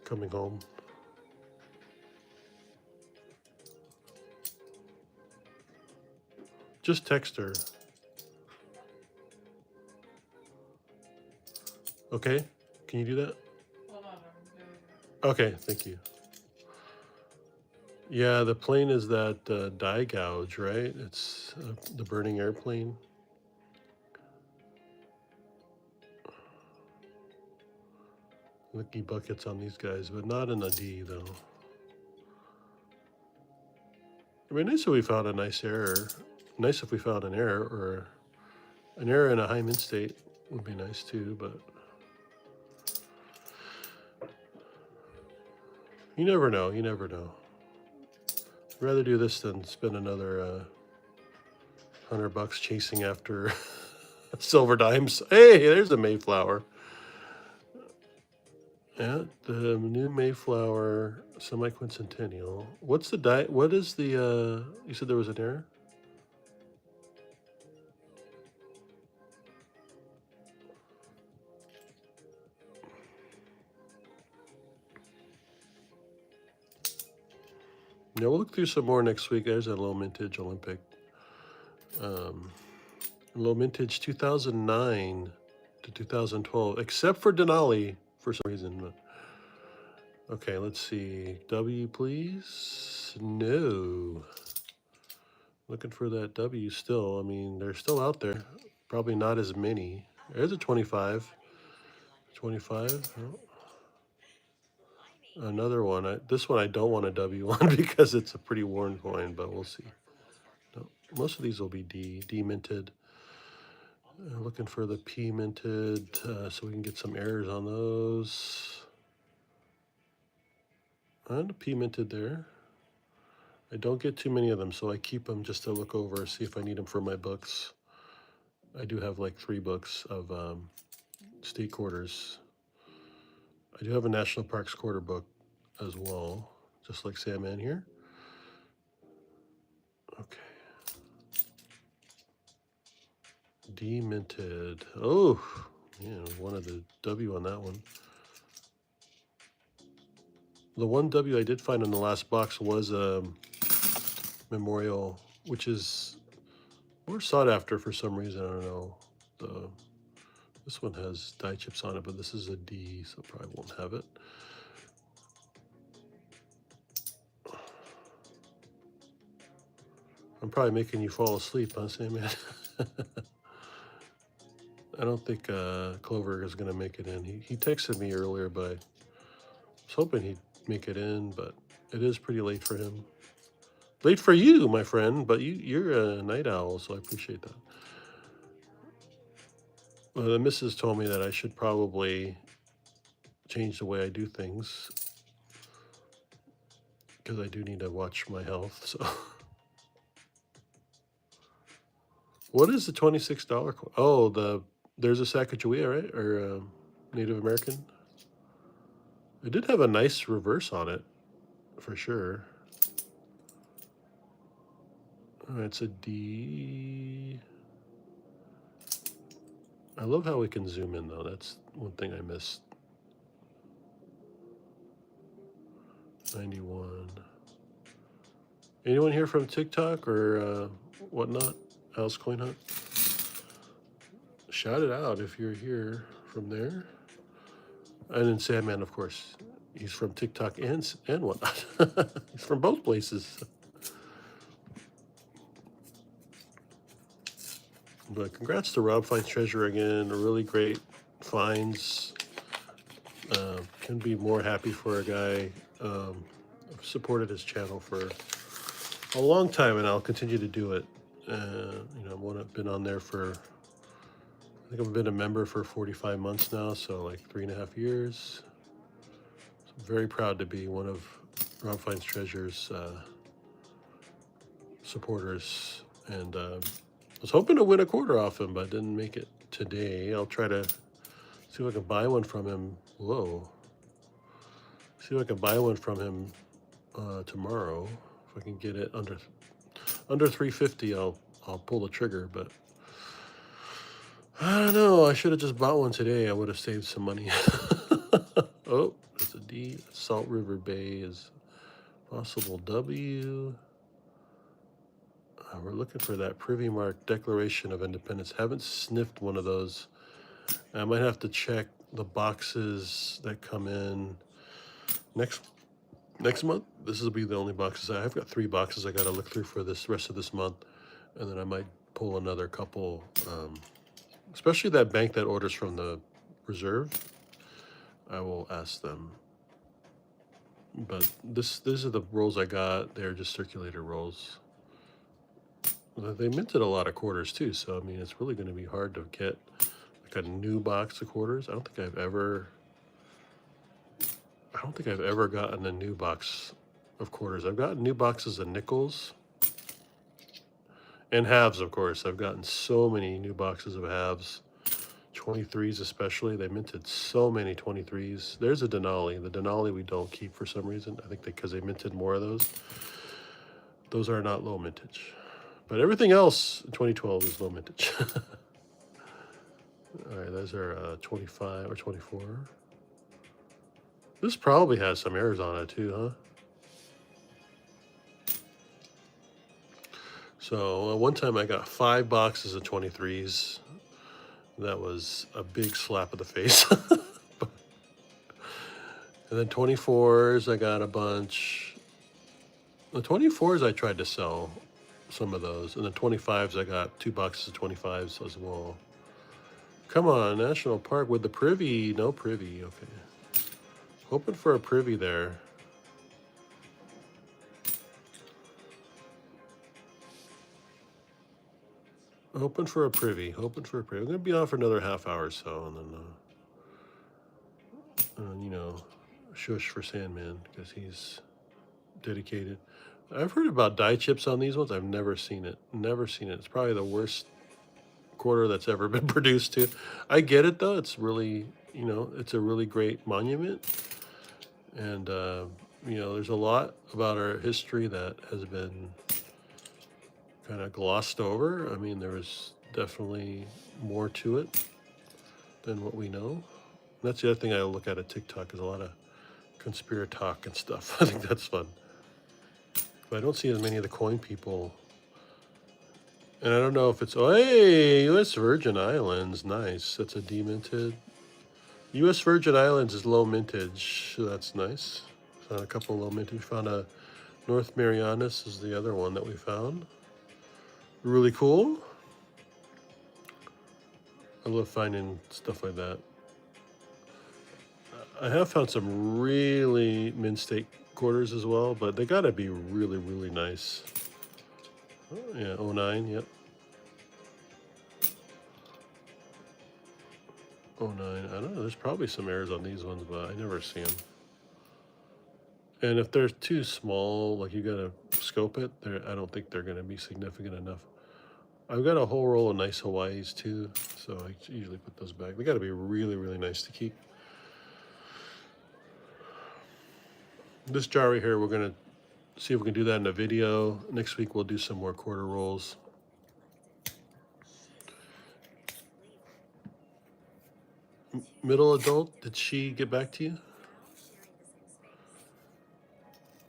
coming home? Just text her. Okay? Can you do that? Hold on, I'm doing it. Okay, thank you. Yeah, the plane is that die gouge, right? It's the burning airplane. Licky buckets on these guys, but not in a D though. I mean, nice if we found a nice error. Nice if we found an error, or an error in a high mint state would be nice too, but you never know. You never know. I'd rather do this than spend another $100 chasing after silver dimes. Hey, there's a Mayflower. Yeah, the new Mayflower semi-quincentennial. What's the die? What is the? You said there was an error. Yeah, we'll look through some more next week. There's a low mintage Olympic. Low mintage 2009 to 2012, except for Denali for some reason. But okay, let's see. W, please. No. Looking for that W still. I mean, they're still out there. Probably not as many. There's a 25. 25. Oh. Another one. This one I don't want a W on because it's a pretty worn coin, but we'll see. No, most of these will be D minted. Looking for the P minted so we can get some errors on those. And a P minted there. I don't get too many of them, so I keep them just to look over, see if I need them for my books. I do have like 3 books of state quarters. I do have a National Parks quarter book as well, just like Sandman here. Okay. Deminted. Oh, yeah, wanted the W on that one. The one W I did find in the last box was a memorial, which is more sought after for some reason. I don't know. This one has die chips on it, but this is a D, so probably won't have it. I'm probably making you fall asleep, huh, Sandman? I don't think Clover is going to make it in. He texted me earlier, but I was hoping he'd make it in, but it is pretty late for him. Late for you, my friend, but you're a night owl, so I appreciate that. Well, the missus told me that I should probably change the way I do things because I do need to watch my health. So, what is the $26? Oh, the There's a Sacagawea, right? Or Native American. It did have a nice reverse on it, for sure. It's a D. I love how we can zoom in, though. That's one thing I missed. 91. Anyone here from TikTok or whatnot? House Coin Hunt? Shout it out if you're here from there. And then Sandman, of course. He's from TikTok and whatnot. He's from both places. But congrats to Rob Finds Treasure again. Really great finds. Can be more happy for a guy. I've supported his channel for a long time, and I'll continue to do it. I've been on there for, I think I've been a member for 45 months now, so like 3.5 years. So I'm very proud to be one of Rob Finds Treasure's supporters, and I was hoping to win a quarter off him, but didn't make it today. I'll try to see if I can buy one from him. Whoa. See if I can buy one from him tomorrow. If I can get it under 350, I'll pull the trigger, but I don't know. I should have just bought one today. I would have saved some money. Oh, it's a D. Salt River Bay is possible W. We're looking for that Privy Mark Declaration of Independence. Haven't sniffed one of those. I might have to check the boxes that come in next month. This will be the only boxes. I've got 3 boxes I got to look through for this rest of this month, and then I might pull another couple. Especially that bank that orders from the reserve. I will ask them. But these are the rolls I got. They're just circulator rolls. They minted a lot of quarters too, so I mean it's really going to be hard to get like a new box of quarters. I don't think I've ever gotten a new box of quarters. I've gotten new boxes of nickels and halves, of course. I've gotten so many new boxes of halves, 23s especially. They minted so many 23s. There's a Denali. The Denali we don't keep for some reason. I think because they minted more of those. Those are not low mintage. But everything else in 2012 is low mintage. All right, those are 25 or 24. This probably has some errors on it too, huh? So one time I got 5 boxes of 23s. That was a big slap of the face. And then 24s, I got a bunch. The 24s I tried to sell some of those. And the 25s, I got 2 boxes of 25s as well. Come on, National Park with the privy. No privy, okay. Hoping for a privy there. Hoping for a privy. I'm going to be on for another half hour or so, and then, shush for Sandman, because he's dedicated. I've heard about die chips on these ones. I've never seen it. It's probably the worst quarter that's ever been produced too. I get it though. It's really, it's a really great monument. And, there's a lot about our history that has been kind of glossed over. I mean, there was definitely more to it than what we know. And that's the other thing I look at TikTok is a lot of conspiracy talk and stuff. I think that's fun. But I don't see as many of the coin people. And I don't know if it's, oh, hey, U.S. Virgin Islands, nice. That's a deminted. U.S. Virgin Islands is low mintage, so that's nice. Found a couple low mintage. Found a North Marianas is the other one that we found. Really cool. I love finding stuff like that. I have found some really mint state quarters as well, but they gotta be really, really nice. Oh, yeah, 09, yep. 09, I don't know, there's probably some errors on these ones, but I never see them. And if they're too small, like you gotta scope it, I don't think they're gonna be significant enough. I've got a whole roll of nice Hawaiis too, so I usually put those back. They got to be really, really nice to keep. This jar right here, we're gonna see if we can do that in a video. Next week we'll do some more quarter rolls. Middle adult, did she get back to you?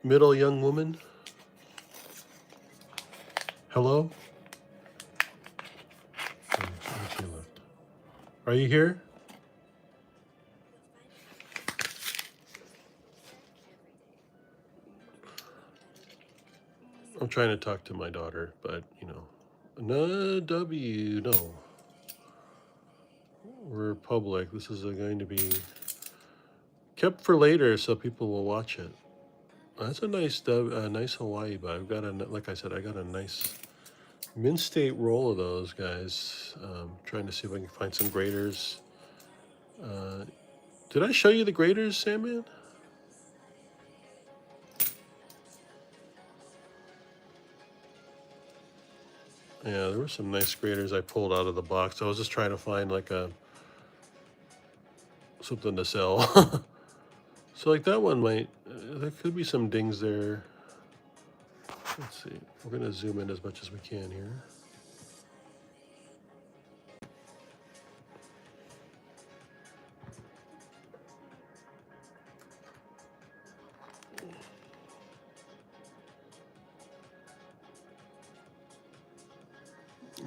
Middle young woman? Hello? Oh, she left. Are you here? I'm trying to talk to my daughter, but you know, no W, no. We're public. This is going to be kept for later, so people will watch it. That's a nice, nice Hawaii, but I've got a, like I said, I got a nice Mint State roll of those guys. Trying to see if I can find some graders. Did I show you the graders, Sandman? Yeah, there were some nice graders I pulled out of the box. I was just trying to find like a something to sell. So like that one might, there could be some dings there. Let's see. We're gonna zoom in as much as we can here.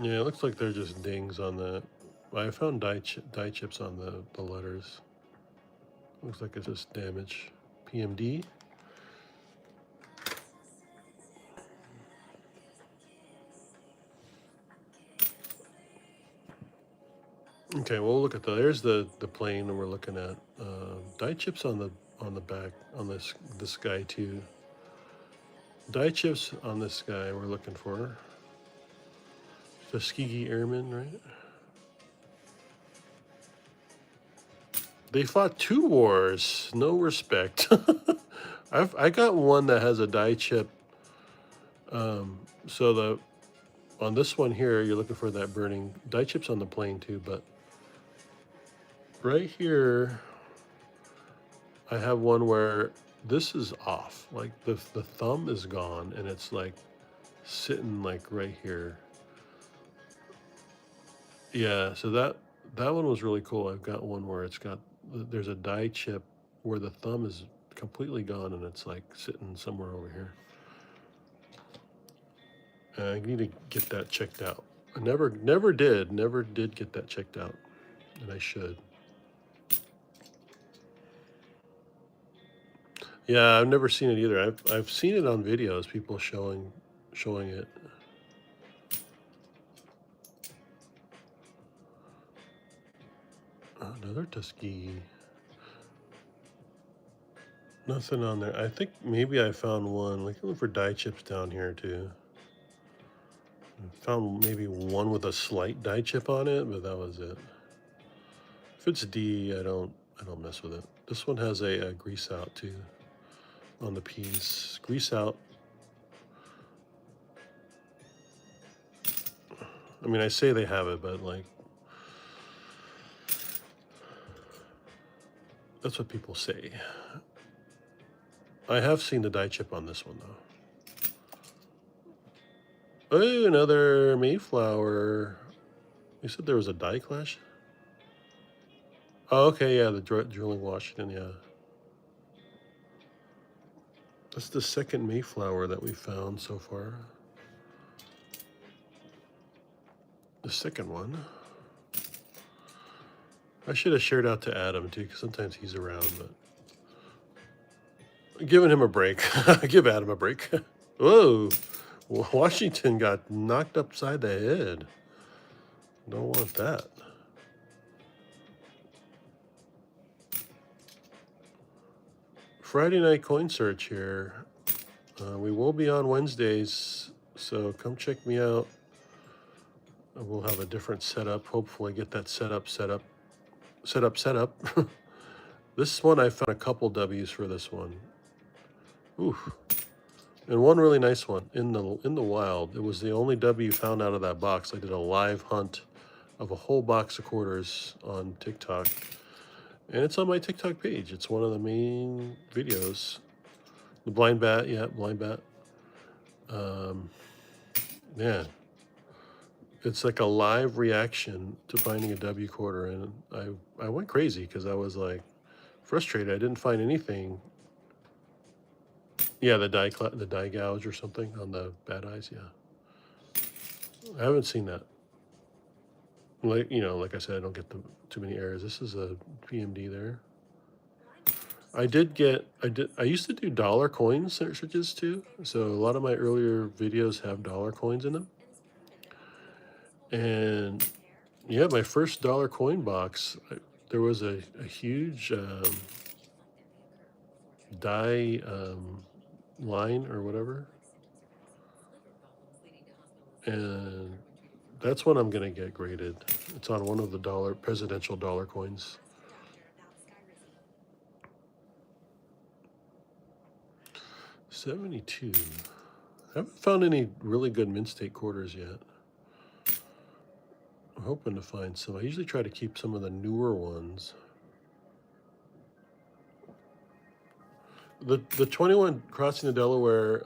Yeah, it looks like they're just dings on the. I found die chips on the letters. Looks like it's just damage. PMD. Okay, well, we'll look at there's the plane that we're looking at. Die chips on the back on this guy too. Die chips on this guy we're looking for. Tuskegee Airmen, right? They fought 2 wars. No respect. I got one that has a die chip. So on this one here, you're looking for that burning die chips on the plane too. But right here, I have one where this is off. Like the thumb is gone, and it's like sitting like right here. Yeah. So that one was really cool. I've got one where there's a die chip where the thumb is completely gone and it's like sitting somewhere over here. I need to get that checked out. I never did get that checked out, and I should. Yeah, I've never seen it either. I've seen it on videos, people showing it. Another Tuskegee. Nothing on there. I think maybe I found one. Looking for die chips down here too. I found maybe one with a slight die chip on it, but that was it. If it's D, I don't mess with it. This one has a grease out too on the piece. Grease out. I mean, I say they have it, but like that's what people say. I have seen the die chip on this one though. Oh, another Mayflower. You said there was a die clash? Oh, okay, yeah, the drilling Washington, yeah. That's the second Mayflower that we found so far. The second one. I should have shared out to Adam too, because sometimes he's around, but giving him a break. Give Adam a break. Whoa, Washington got knocked upside the head. Don't want that. Friday night coin search here. We will be on Wednesdays, so come check me out. We'll have a different setup. Hopefully get that set up. This one I found a couple W's for this one. Ooh. And one really nice one in the wild. It was the only W found out of that box. I did a live hunt of a whole box of quarters on TikTok. And it's on my TikTok page. It's one of the main videos. The blind bat, yeah, blind bat. Yeah, it's like a live reaction to finding a W quarter, and I went crazy because I was like frustrated. I didn't find anything. Yeah, the die gouge or something on the bad eyes. Yeah, I haven't seen that. Like like I said, I don't get too many errors. This is a PMD there. I used to do dollar coin searches too. So a lot of my earlier videos have dollar coins in them. And yeah, my first dollar coin box, there was a huge die line or whatever. And that's when I'm going to get graded. It's on one of the presidential dollar coins. 72. I haven't found any really good mint state quarters yet. I'm hoping to find some. I usually try to keep some of the newer ones. The 21 crossing the Delaware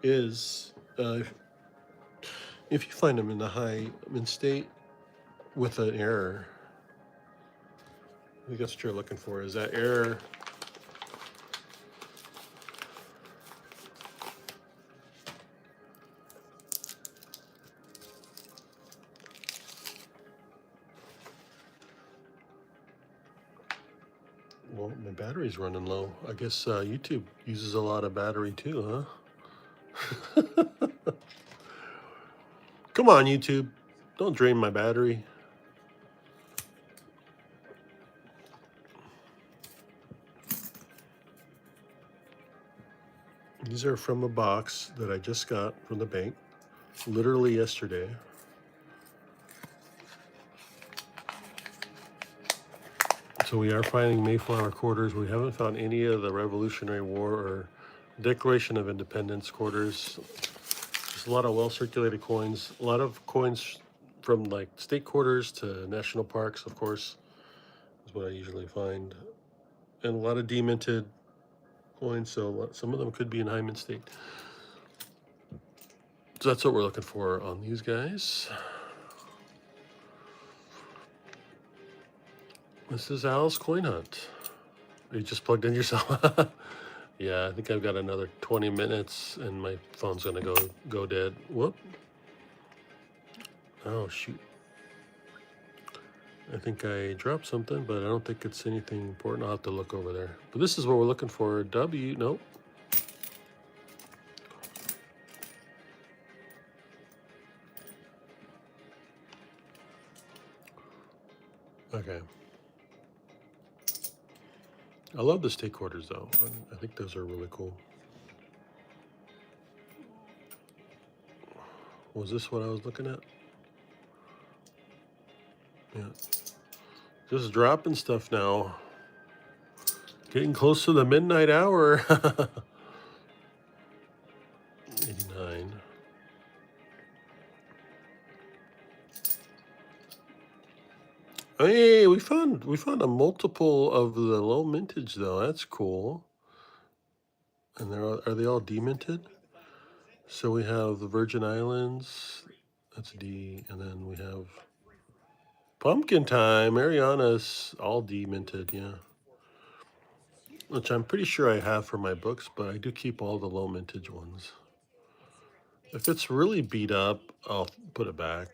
is if you find them in the high mint state with an error. I think that's what you're looking for. Is that error? Well, my battery's running low. I guess YouTube uses a lot of battery too, huh? Come on, YouTube. Don't drain my battery. These are from a box that I just got from the bank, literally yesterday. So we are finding Mayflower quarters. We haven't found any of the Revolutionary War or Declaration of Independence quarters. There's a lot of well-circulated coins. A lot of coins from like state quarters to national parks, of course, is what I usually find. And a lot of deminted coins, so some of them could be in high mint state. So that's what we're looking for on these guys. This is Al's Coin Hunt. You just plugged in yourself. Yeah, I think I've got another 20 minutes and my phone's gonna go dead. Whoop. Oh shoot. I think I dropped something, but I don't think it's anything important. I'll have to look over there. But this is what we're looking for. W, nope. Okay. I love the state quarters though. I think those are really cool. Was this what I was looking at? Yeah. Just dropping stuff now. Getting close to the midnight hour. 89. Hey, we found a multiple of the low mintage though. That's cool. And are they all deminted? So we have the Virgin Islands. That's D, and then we have Pumpkin Time. Mariana's all deminted, yeah. Which I'm pretty sure I have for my books, but I do keep all the low mintage ones. If it's really beat up, I'll put it back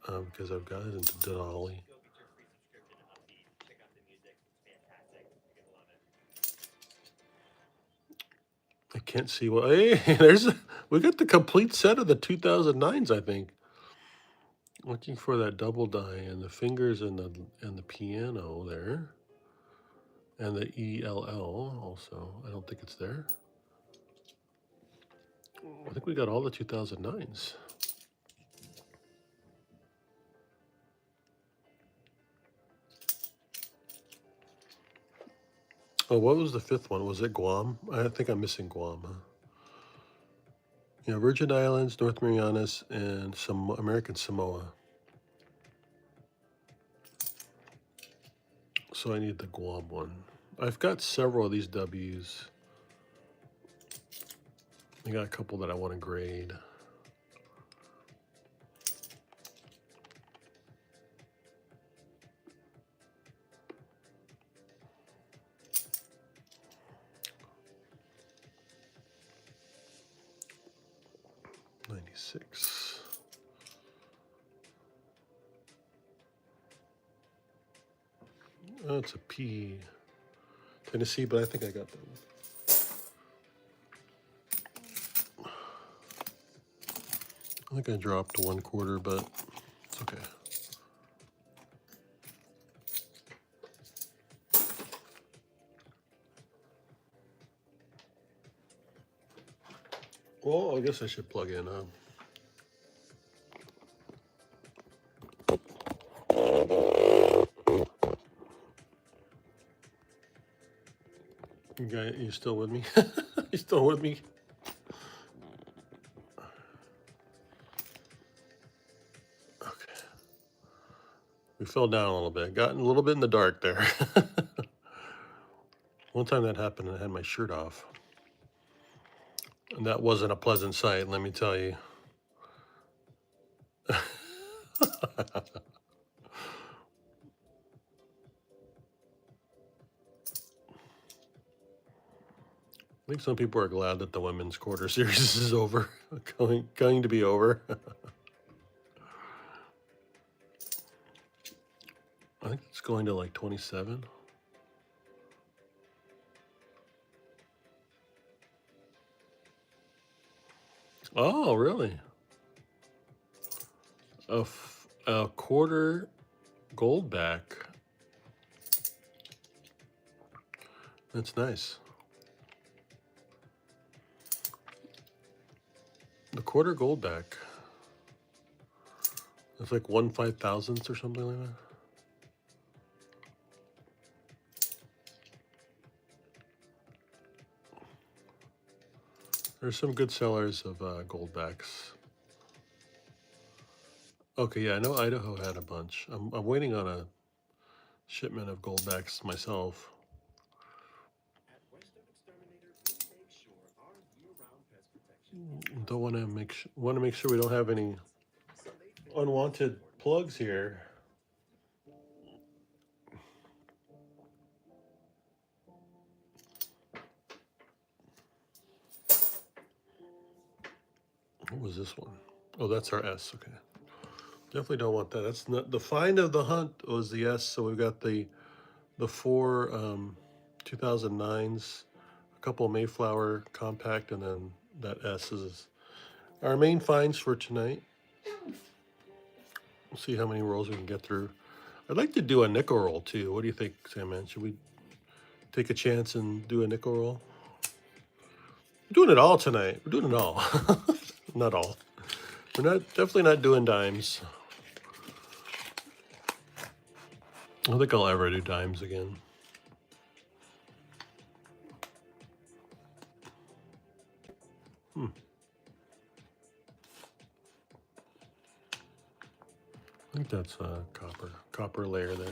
because I've got it into Denali. I can't see what. Hey, we got the complete set of the 2009s, I think. Looking for that double die and the fingers and the piano there. And the ELL also. I don't think it's there. I think we got all the 2009s. Oh, what was the fifth one? Was it Guam? I think I'm missing Guam, huh? Yeah, Virgin Islands, North Marianas, and some American Samoa. So I need the Guam one. I've got several of these W's. I got a couple that I want to grade. '96. Oh, it's a P. Tennessee, but I think I got that one. I think I dropped 1/4, but it's okay. Well, I guess I should plug in, huh? You still with me? You still with me? Okay. We fell down a little bit. Got a little bit in the dark there. One time that happened, I had my shirt off. And that wasn't a pleasant sight, let me tell you. I think some people are glad that the women's quarter series is over, going to be over. I think it's going to like 27. Oh, really? A quarter gold back. That's nice. The quarter gold back. It's like 1/5000th or something like that. There's some good sellers of gold backs. Okay, yeah, I know Idaho had a bunch. I'm waiting on a shipment of gold backs myself. Don't want to make sure we don't have any unwanted plugs here. What was this one? Oh, that's our S. Okay, definitely don't want that. That's not the find of the hunt. Was the S. So we've got the four 2009s, a couple of Mayflower compact, and then that S is our main finds for tonight. We'll see how many rolls we can get through. I'd like to do a nickel roll too. What do you think, Sam? Should we take a chance and do a nickel roll? We're doing it all tonight. We're doing it all. Not all. We're definitely not doing dimes. I don't think I'll ever do dimes again. I think that's a copper layer there.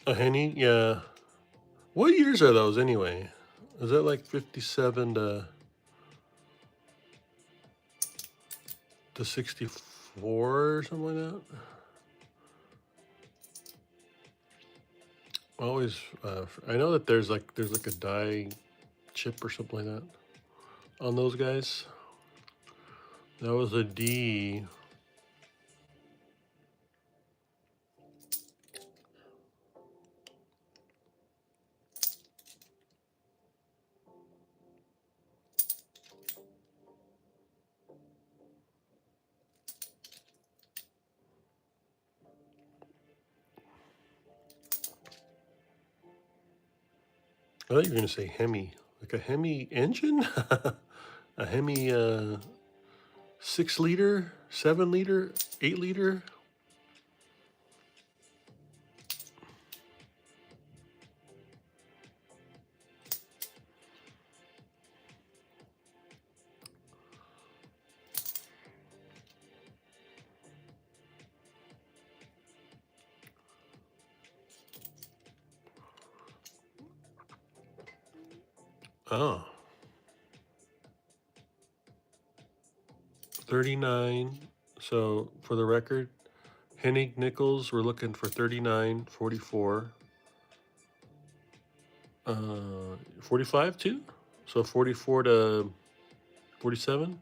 A Henny, yeah. What years are those anyway? Is that like 57 to 64 or something like that? Always, I know that there's like a die chip or something like that on those guys. That was a D. I thought you were gonna say Hemi, like a Hemi engine, a Hemi 6 liter, 7 liter, 8 liter. Oh, 39. So for the record, Hennig Nichols, we're looking for 39.44. 45 too? So 44 to 47?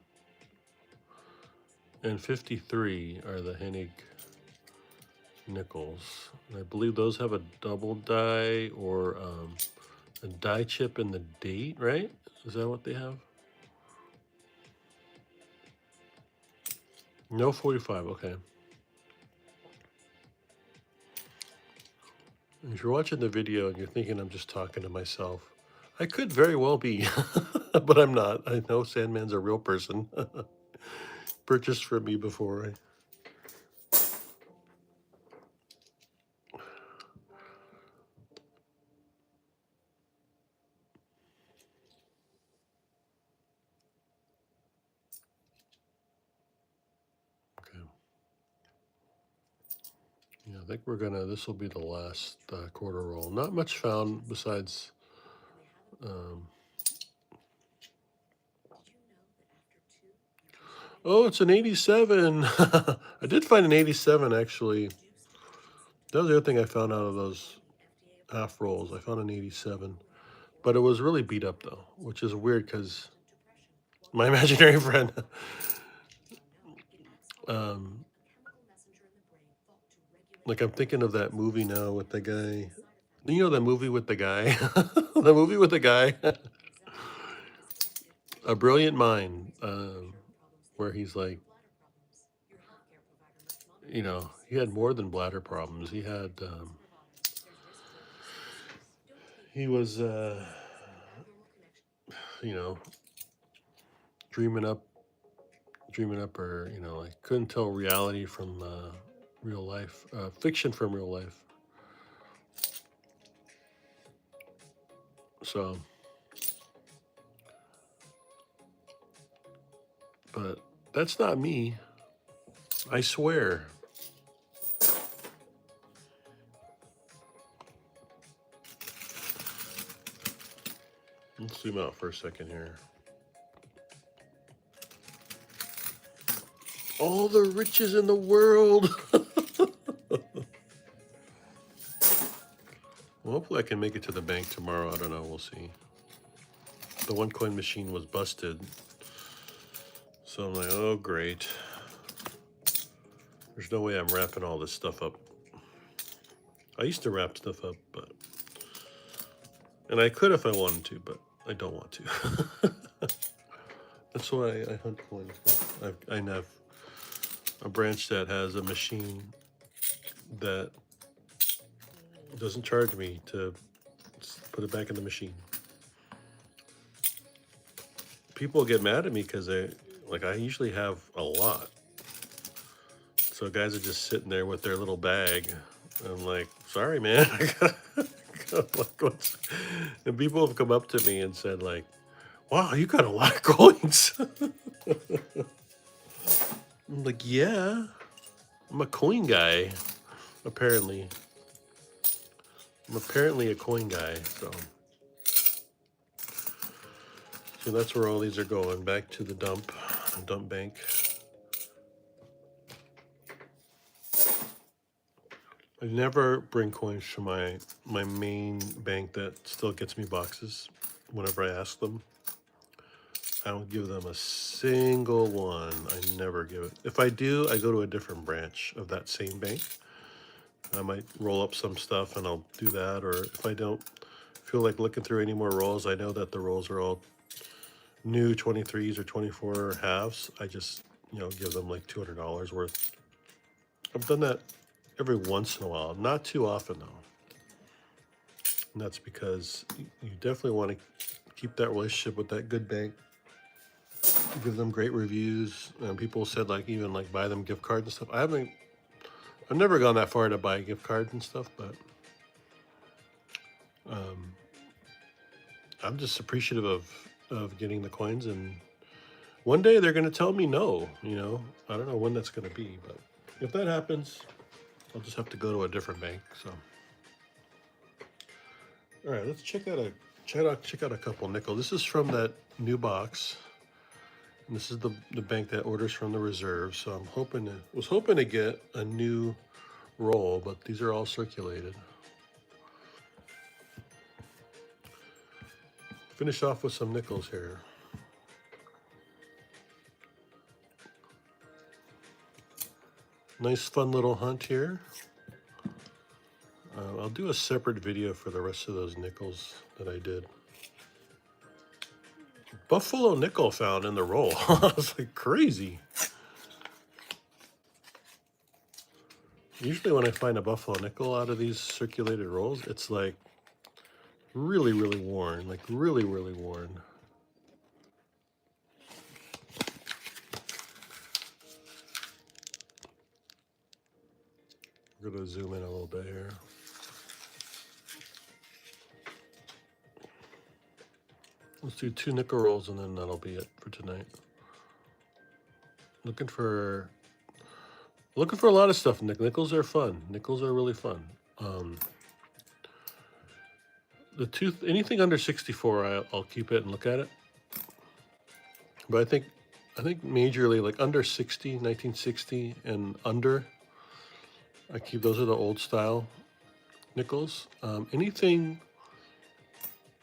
And 53 are the Hennig Nichols. And I believe those have a double die or a die chip in the date, right? Is that what they have? No 45, okay. If you're watching the video and you're thinking I'm just talking to myself, I could very well be, but I'm not. I know Sandman's a real person. Purchased for me before. Okay. Yeah, I think we're gonna, this will be the last quarter roll. Not much found besides, oh, it's an 87. I did find an 87 actually. That was the other thing I found out of those half rolls. I found an 87, but it was really beat up though, which is weird because my imaginary friend, like I'm thinking of that movie now with the guy. You know the movie with the guy, the movie with the guy, A Brilliant Mind, where he's like, you know, he had more than bladder problems. He had, he was, you know, dreaming up, or you know, like couldn't tell reality from real life, fiction from real life. So, but that's not me. I swear. Let's zoom out for a second here. All the riches in the world. Well, hopefully I can make it to the bank tomorrow. I don't know. We'll see. The one coin machine was busted. So I'm like, oh, great. There's no way I'm wrapping all this stuff up. I used to wrap stuff up, but... And I could if I wanted to, but I don't want to. That's why I hunt coins. I have a branch that has a machine that doesn't charge me to put it back in the machine. People get mad at me because I usually have a lot. So guys are just sitting there with their little bag. I'm like, sorry, man. And people have come up to me and said like, wow, you got a lot of coins. I'm like, yeah, I'm a coin guy, apparently. I'm apparently a coin guy, so that's where all these are going, back to the dump bank. I never bring coins to my main bank that still gets me boxes whenever I ask them. I don't give them a single one. I never give it. If I do, I go to a different branch of that same bank. I might roll up some stuff and I'll do that. Or if I don't feel like looking through any more rolls, I know that the rolls are all new 23s or 24 halves. I just, give them like $200 worth. I've done that every once in a while. Not too often though. And that's because you definitely want to keep that relationship with that good bank. Give them great reviews. And people said like even like buy them gift cards and stuff. I've never gone that far to buy gift cards and stuff, but I'm just appreciative of getting the coins. And one day they're going to tell me no, I don't know when that's going to be, but if that happens, I'll just have to go to a different bank. So, all right, let's check out check out a couple nickel. This is from that new box. And this is the bank that orders from the reserve. So I'm was hoping to get a new roll, but these are all circulated. Finish off with some nickels here. Nice fun little hunt here. I'll do a separate video for the rest of those nickels that I did. Buffalo nickel found in the roll. I was like crazy. Usually when I find a buffalo nickel out of these circulated rolls, it's like really, really worn. Like really, really worn. We're going to zoom in a little bit here. Let's do 2 nickel rolls and then that'll be it for tonight. Looking for a lot of stuff. Nickels are fun. Nickels are really fun. Anything under 64, I'll keep it and look at it. But I think majorly like under 60, 1960 and under, I keep those are the old style nickels. Anything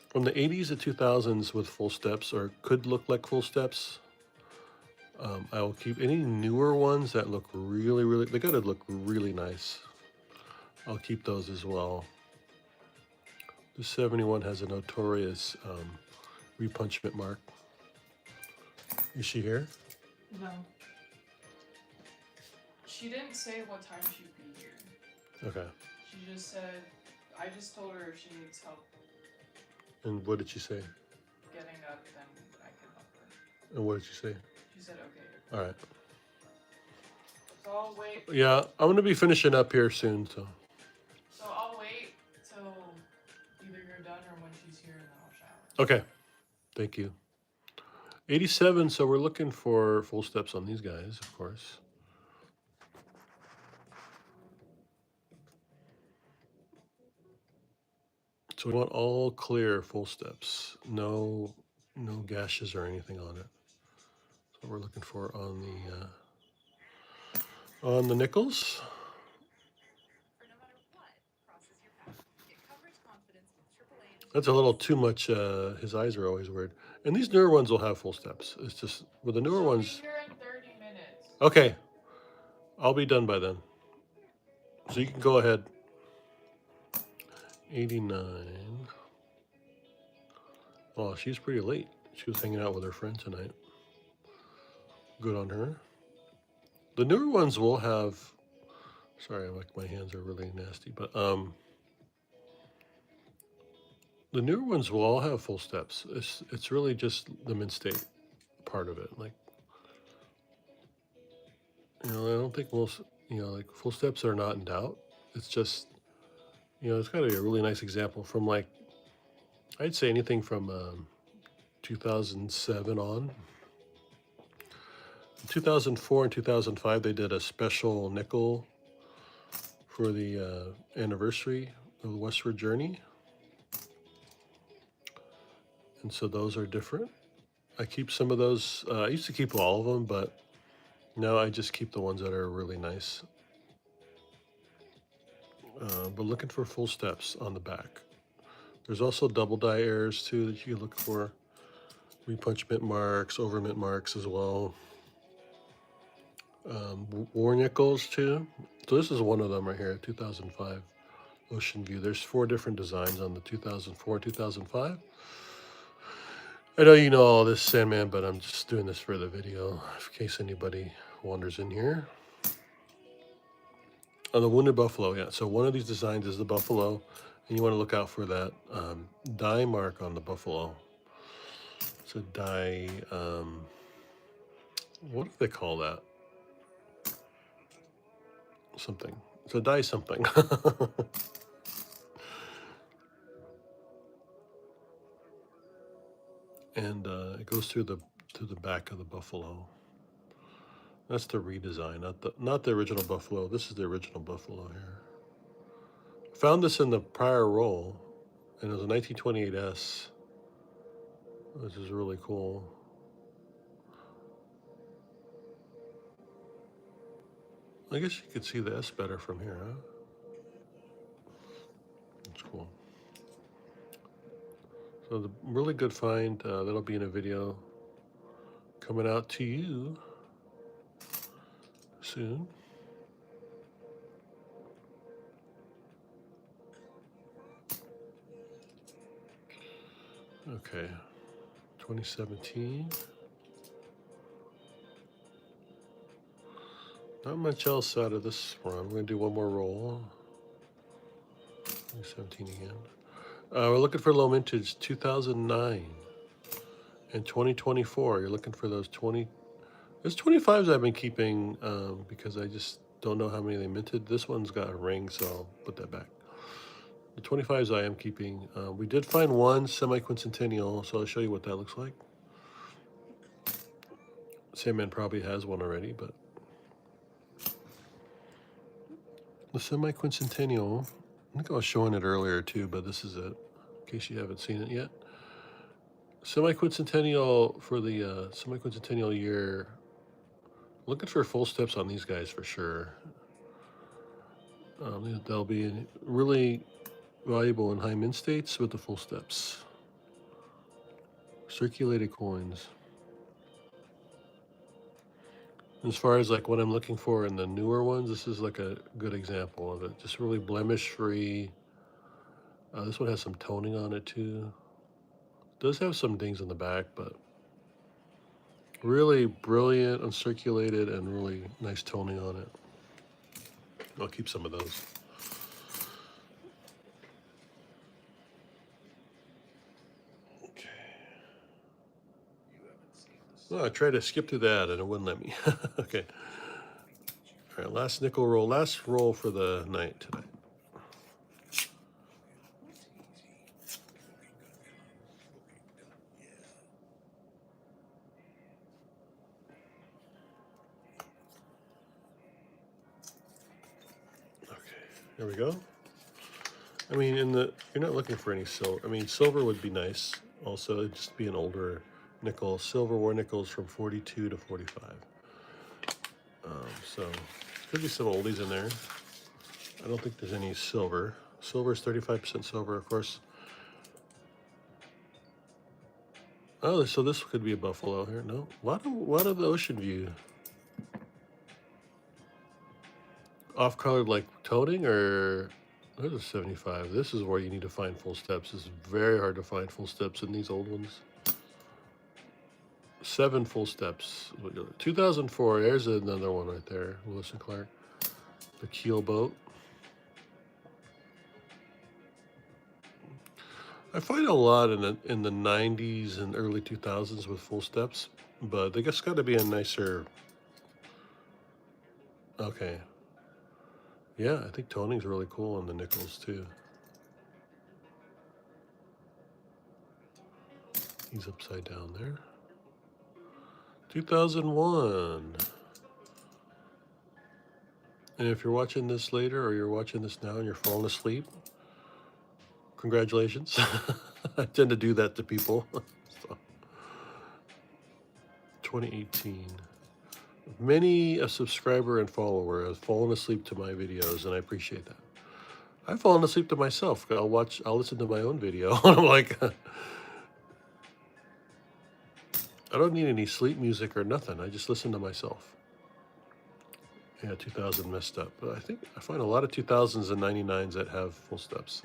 from the 80s to 2000s with full steps or could look like full steps. I will keep any newer ones that look really, really, they gotta look really nice. I'll keep those as well. The 71 has a notorious repunchment mark. Is she here? No. She didn't say what time she'd be here. Okay. She just said, I just told her if she needs help And what did she say? getting up, then I can help her. And what did she say? She said, okay. All right. So I'll wait. Yeah, I'm gonna be finishing up here soon, so. So I'll wait till either you're done or when she's here and then I'll shower. Okay, thank you. 87, so we're looking for full steps on these guys, of course. So we want all clear full steps, no gashes or anything on it. That's what we're looking for on the nickels. For no matter what crosses your path, get coverage confidence with AAA. That's a little too much. His eyes are always weird. And these newer ones will have full steps. It's just with the newer She'll ones. be here in 30 minutes. Okay, I'll be done by then. So you can go ahead. 89. Oh, she's pretty late. She was hanging out with her friend tonight. Good on her. The newer ones will have. Sorry, like my hands are really nasty, but the newer ones will all have full steps. It's really just the mid-state part of it. Like, I don't think most, like full steps are not in doubt. It's just, it's got to be a really nice example from like, I'd say anything from 2007 on. 2004 and 2005, they did a special nickel for the anniversary of the Westward Journey. And so those are different. I keep some of those. I used to keep all of them, but now I just keep the ones that are really nice. But looking for full steps on the back. There's also double die errors too that you can look for. Repunchment marks, overmint marks as well. War nickels too. So this is one of them right here, 2005 Ocean View. There's 4 different designs on the 2004, 2005. I know you know all this, Sandman, but I'm just doing this for the video in case anybody wanders in here. On the Wounded Buffalo, yeah. So one of these designs is the buffalo, and you want to look out for that die mark on the buffalo. It's a die, what do they call that? Something. It's a die something. And it goes through the back of the buffalo. That's the redesign, not the original buffalo. This is the original buffalo here. Found this in the prior roll, And it was a 1928S, which is really cool. I guess you could see the S better from here, huh? That's cool. So the really good find, that'll be in a video coming out to you soon. Okay, 2017. Not much else out of this run. We're gonna do one more roll. 2017 again. We're looking for low mintage 2009 and 2024. You're looking for those 20. There's 25s I've been keeping because I just don't know how many they minted. This one's got a ring, so I'll put that back. The 25s I am keeping. We did find one semi-quincentennial, so I'll show you what that looks like. Sandman probably has one already, but the semi-quincentennial, I think I was showing it earlier too, but this is it, in case you haven't seen it yet. Semi-quincentennial for the semi-quincentennial year. Looking for full steps on these guys for sure. They'll be really valuable in high min states with the full steps. Circulated coins. As far as like what I'm looking for in the newer ones, this is like a good example of it. Just really blemish free. This one has some toning on it too. Does have some dings in the back, but really brilliant, uncirculated, and really nice toning on it. I'll keep some of those. Oh, I tried to skip through that and it wouldn't let me. Okay. All right, last nickel roll. Last roll for the night tonight. Okay, there we go. I mean, you're not looking for any silver. I mean, silver would be nice. Also, it'd just be an older nickel. Silver war nickels from 42 to 45. So could be some oldies in there. I don't think there's any silver. Silver is 35% silver, of course. Oh, so this could be a buffalo here. No, what of the ocean view? Off-colored like toning, or there's a 75. This is where you need to find full steps. It's very hard to find full steps in these old ones. 7 full steps. 2004. There's another one right there. Lewis and Clark. The keel boat. I find a lot in the 90s and early 2000s with full steps, but they just got to be a nicer. Okay. Yeah, I think toning's really cool on the nickels too. He's upside down there. 2001. And if you're watching this later or you're watching this now and you're falling asleep, congratulations. I tend to do that to people. So, 2018. Many a subscriber and follower has fallen asleep to my videos, and I appreciate that. I've fallen asleep to myself. I'll listen to my own video, and I'm like, I don't need any sleep music or nothing. I just listen to myself. Yeah, 2000 messed up. But I find a lot of 2000s and 99s that have full steps.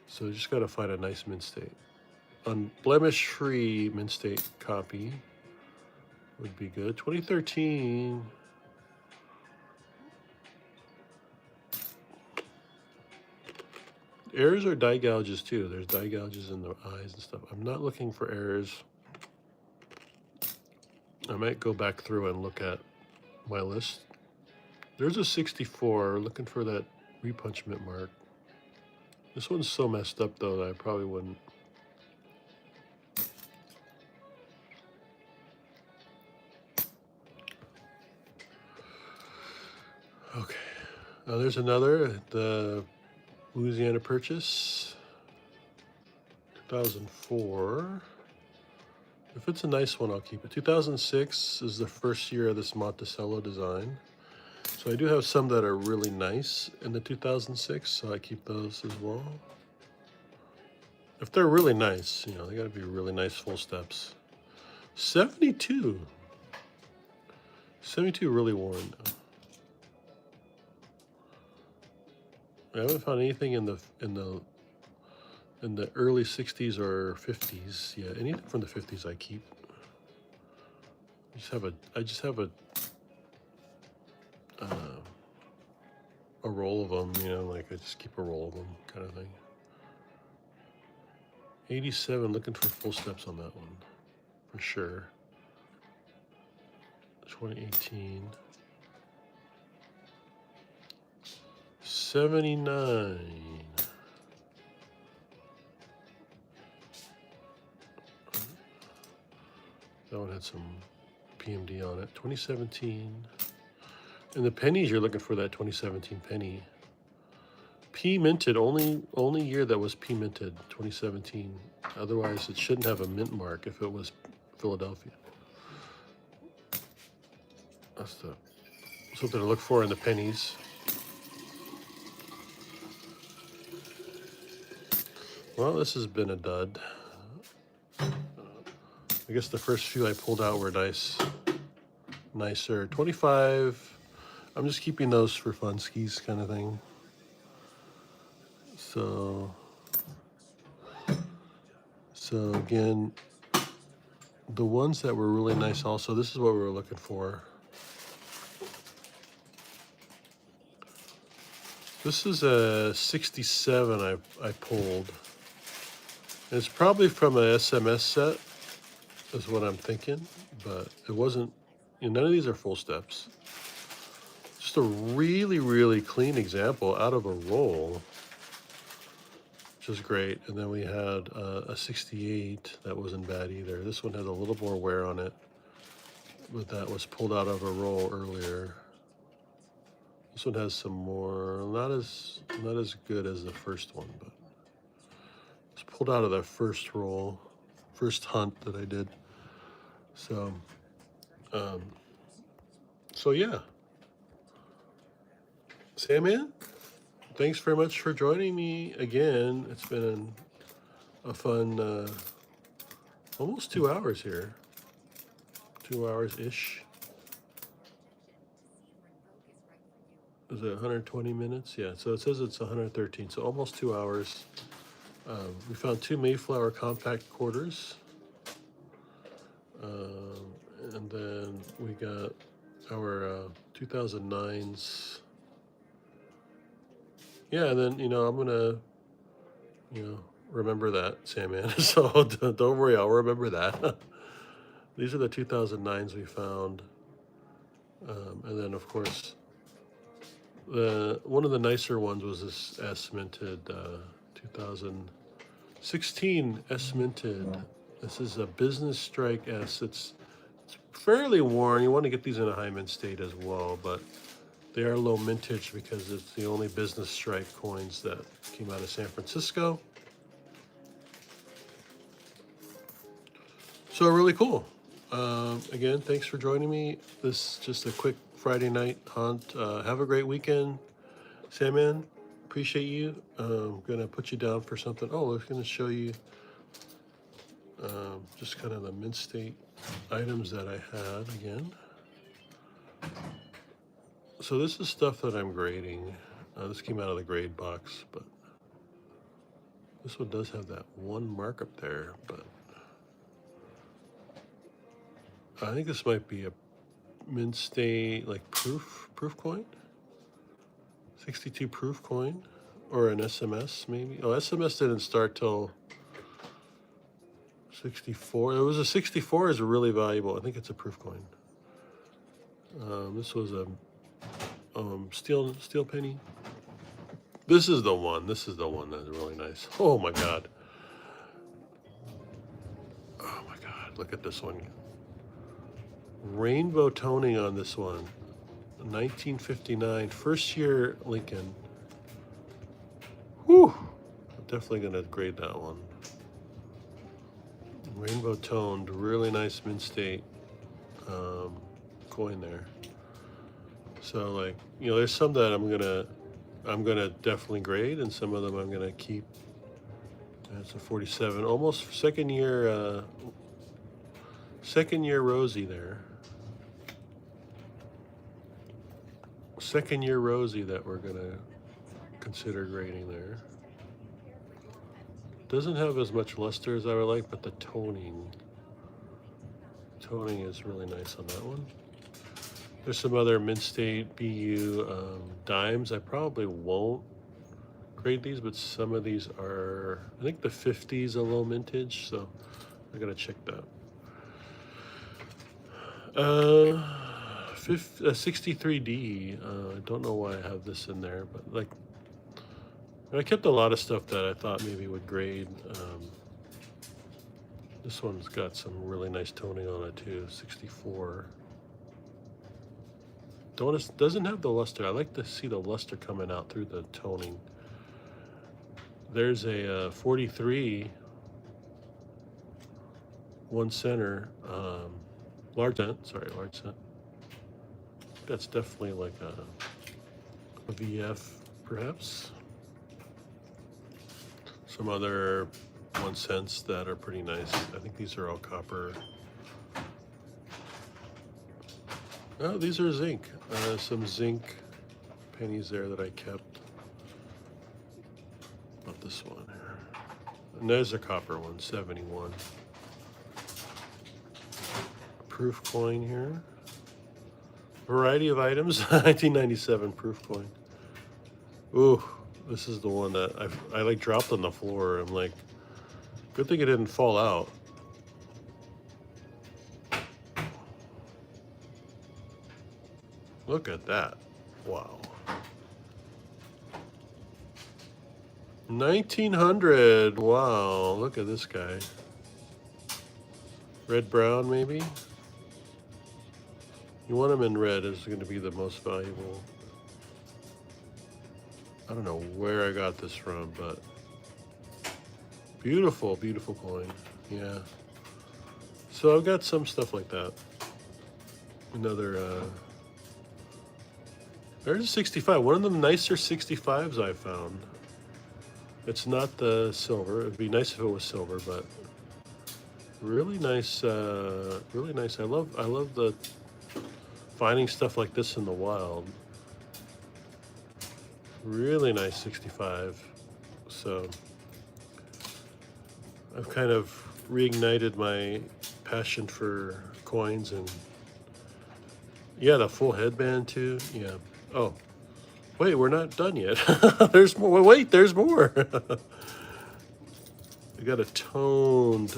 So you just got to find a nice mint state. Blemish-free mint state copy would be good. 2013. Errors are die gouges too. There's die gouges in the eyes and stuff. I'm not looking for errors. I might go back through and look at my list. There's a 64, looking for that repunchment mark. This one's so messed up though that I probably wouldn't. Okay, now there's another, the Louisiana Purchase. 2004. If it's a nice one, I'll keep it. 2006 is the first year of this Monticello design. So I do have some that are really nice in the 2006, so I keep those as well. If they're really nice, you know, they gotta be really nice full steps. 72. 72 really worn. I haven't found anything in the early 60s or 50s. Yeah, anything from the 50s I keep. I just have a roll of them, you know, like I just keep a roll of them kind of thing. 87, looking for full steps on that one for sure. 2018. 79. That one had some PMD on it. 2017. And the pennies, you're looking for that 2017 penny. P minted, only year that was P minted, 2017. Otherwise, it shouldn't have a mint mark if it was Philadelphia. That's something to look for in the pennies. Well, this has been a dud. I guess the first few I pulled out were nicer. 25. I'm just keeping those for fun skis kind of thing. So again, the ones that were really nice also, this is what we were looking for. This is a 67 I pulled. It's probably from a SMS set, is what I'm thinking, but it wasn't, you know, none of these are full steps. Just a really, really clean example out of a roll, which is great. And then we had a 68 that wasn't bad either. This one had a little more wear on it, but that was pulled out of a roll earlier. This one has some more, not as good as the first one, but it's pulled out of the first roll, first hunt that I did. So yeah. Sandman, thanks very much for joining me again. It's been a fun, almost 2 hours here. 2 hours-ish. Is it 120 minutes? Yeah, so it says it's 113, so almost 2 hours. We found 2 Mayflower compact quarters. And then we got our 2009s. Yeah, and then, you know, I'm going to, you know, remember that, Sandman. So don't worry, I'll remember that. These are the 2009s we found. And then, of course, one of the nicer ones was this S-minted 2016 S-minted. This is a Business Strike S. It's fairly worn. You want to get these in a high mint state as well, but they are low mintage because it's the only Business Strike coins that came out of San Francisco. So really cool. Again, thanks for joining me. This is just a quick Friday night hunt. Have a great weekend, Sandman. Appreciate you. I'm gonna put you down for something. Oh, I was gonna show you just kind of the mint state items that I had again. So this is stuff that I'm grading. This came out of the grade box, but this one does have that one mark up there, but I think this might be a mint state, like proof coin. 62 proof coin, or an SMS maybe. Oh, SMS didn't start till 64. It was a 64 is really valuable. I think it's a proof coin. This was a steel penny. This is the one. This is the one that's really nice. Oh my god. Oh my god. Look at this one. Rainbow toning on this one. 1959, first year Lincoln. Whew. I'm definitely gonna grade that one. Rainbow toned, really nice mint state coin there. So like, you know, there's some that I'm gonna definitely grade, and some of them I'm gonna keep. That's a 47, almost second year Rosie there. Second year Rosie that we're gonna consider grading there. Doesn't have as much luster as I would like, but the toning is really nice on that one. There's some other mint state BU dimes. I probably won't grade these, but some of these are, I think the 50 is a low mintage, so I gotta check that. 63D. I don't know why I have this in there, but like, I kept a lot of stuff that I thought maybe would grade. This one's got some really nice toning on it too. 64. Doesn't have the luster. I like to see the luster coming out through the toning. There's a 43 1 center large cent. That's definitely like a VF perhaps. Some other 1 cents that are pretty nice. I think these are all copper. Oh, these are zinc. Some zinc pennies there that I kept. Not this one here. And there's a copper one, 71. Proof coin here. Variety of items, 1997 proof coin. Ooh, this is the one that I like dropped on the floor. I'm like, good thing it didn't fall out. Look at that. Wow. 1900. Wow. Look at this guy. Red brown, maybe? You want them in red, is going to be the most valuable. I don't know where I got this from, but beautiful, beautiful coin. Yeah. So I've got some stuff like that. Another, there's a 65. One of the nicer 65s I found. It's not the silver. It'd be nice if it was silver, but really nice. Really nice. I love the finding stuff like this in the wild. Really nice 65. So I've kind of reignited my passion for coins, and yeah, the full headband too. Yeah. Oh, wait, we're not done yet. There's more. Wait, there's more. We got a toned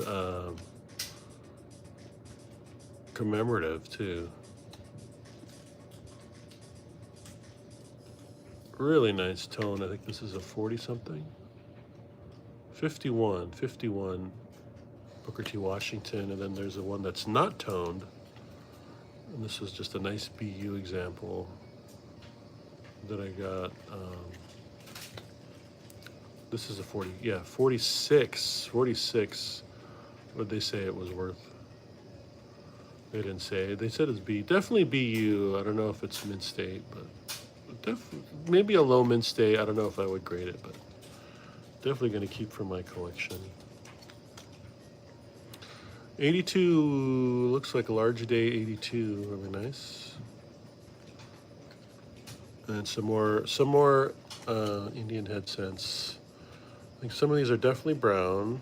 commemorative too. Really nice tone. I think this is a 40 something. 51 Booker T. Washington, and then there's a one that's not toned. And this was just a nice BU example that I got. This is a 40, yeah, 46. What'd they say it was worth? They didn't say. They said it's definitely BU. I don't know if it's mint state, but maybe a low mint state. I don't know if I would grade it, but definitely going to keep for my collection. 82 looks like a large day 82, really nice. And some more Indian head cents. I think some of these are definitely brown.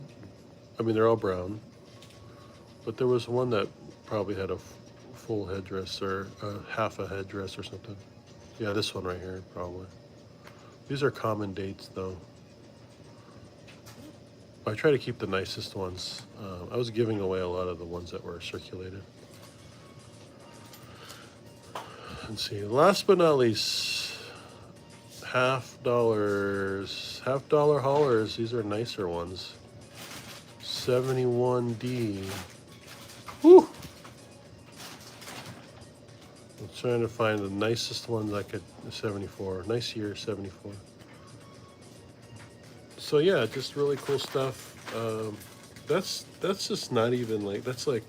I mean, they're all brown. But there was one that probably had a full headdress or half a headdress or something. Yeah, this one right here, probably. These are common dates, though. I try to keep the nicest ones. I was giving away a lot of the ones that were circulated. Let's see, last but not least, $50 haulers. These are nicer ones. 71D. Whew! I'm trying to find the nicest ones I could. 74. Nice year, 74. So yeah, just really cool stuff. that's just not even like, that's like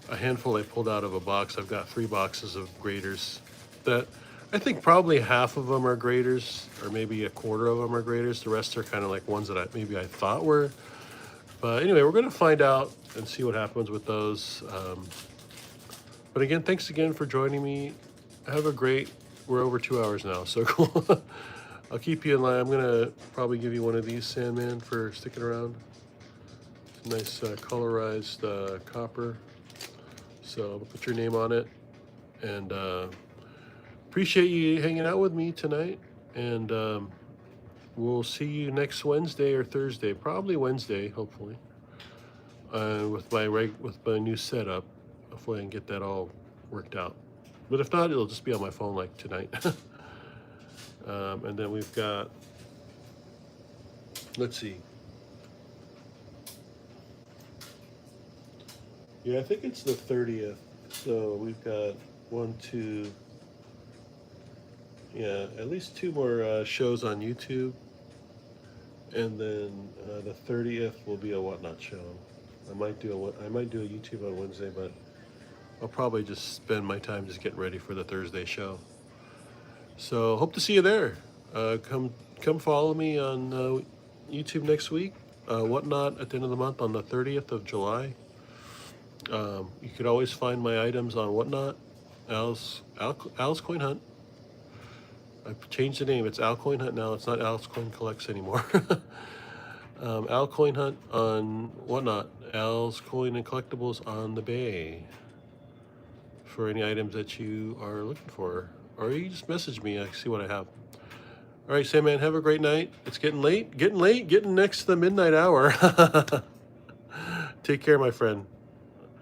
a handful I pulled out of a box. I've got 3 boxes of graders that I think probably half of them are graders, or maybe a quarter of them are graders. The rest are kind of like ones that I thought were. But anyway, we're gonna find out and see what happens with those. But again, thanks again for joining me. Have a great. We're over 2 hours now, so cool. I'll keep you in line. I'm gonna probably give you one of these, Sandman, for sticking around. Nice colorized copper. So I'll put your name on it, and appreciate you hanging out with me tonight. And we'll see you next Wednesday or Thursday, probably Wednesday, hopefully, with my new setup. Hopefully, I can get that all worked out. But if not, it'll just be on my phone like tonight. And then we've got, let's see. Yeah, I think it's the 30th. So we've got 1, 2, yeah, at least 2 more shows on YouTube. And then the 30th will be a Whatnot show. I might do a YouTube on Wednesday, but I'll probably just spend my time just getting ready for the Thursday show. So hope to see you there. Come follow me on YouTube next week. Whatnot at the end of the month on the 30th of July. You could always find my items on Whatnot. Al's Coin Hunt. I've changed the name. It's Al Coin Hunt now. It's not Al's Coin Collects anymore. Al Coin Hunt on Whatnot. Al's Coin and Collectibles on the Bay. For any items that you are looking for. Or you just message me. I see what I have. All right, Sandman, have a great night. It's getting late. Getting next to the midnight hour. Take care, my friend.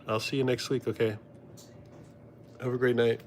I'll see you next week, okay? Have a great night.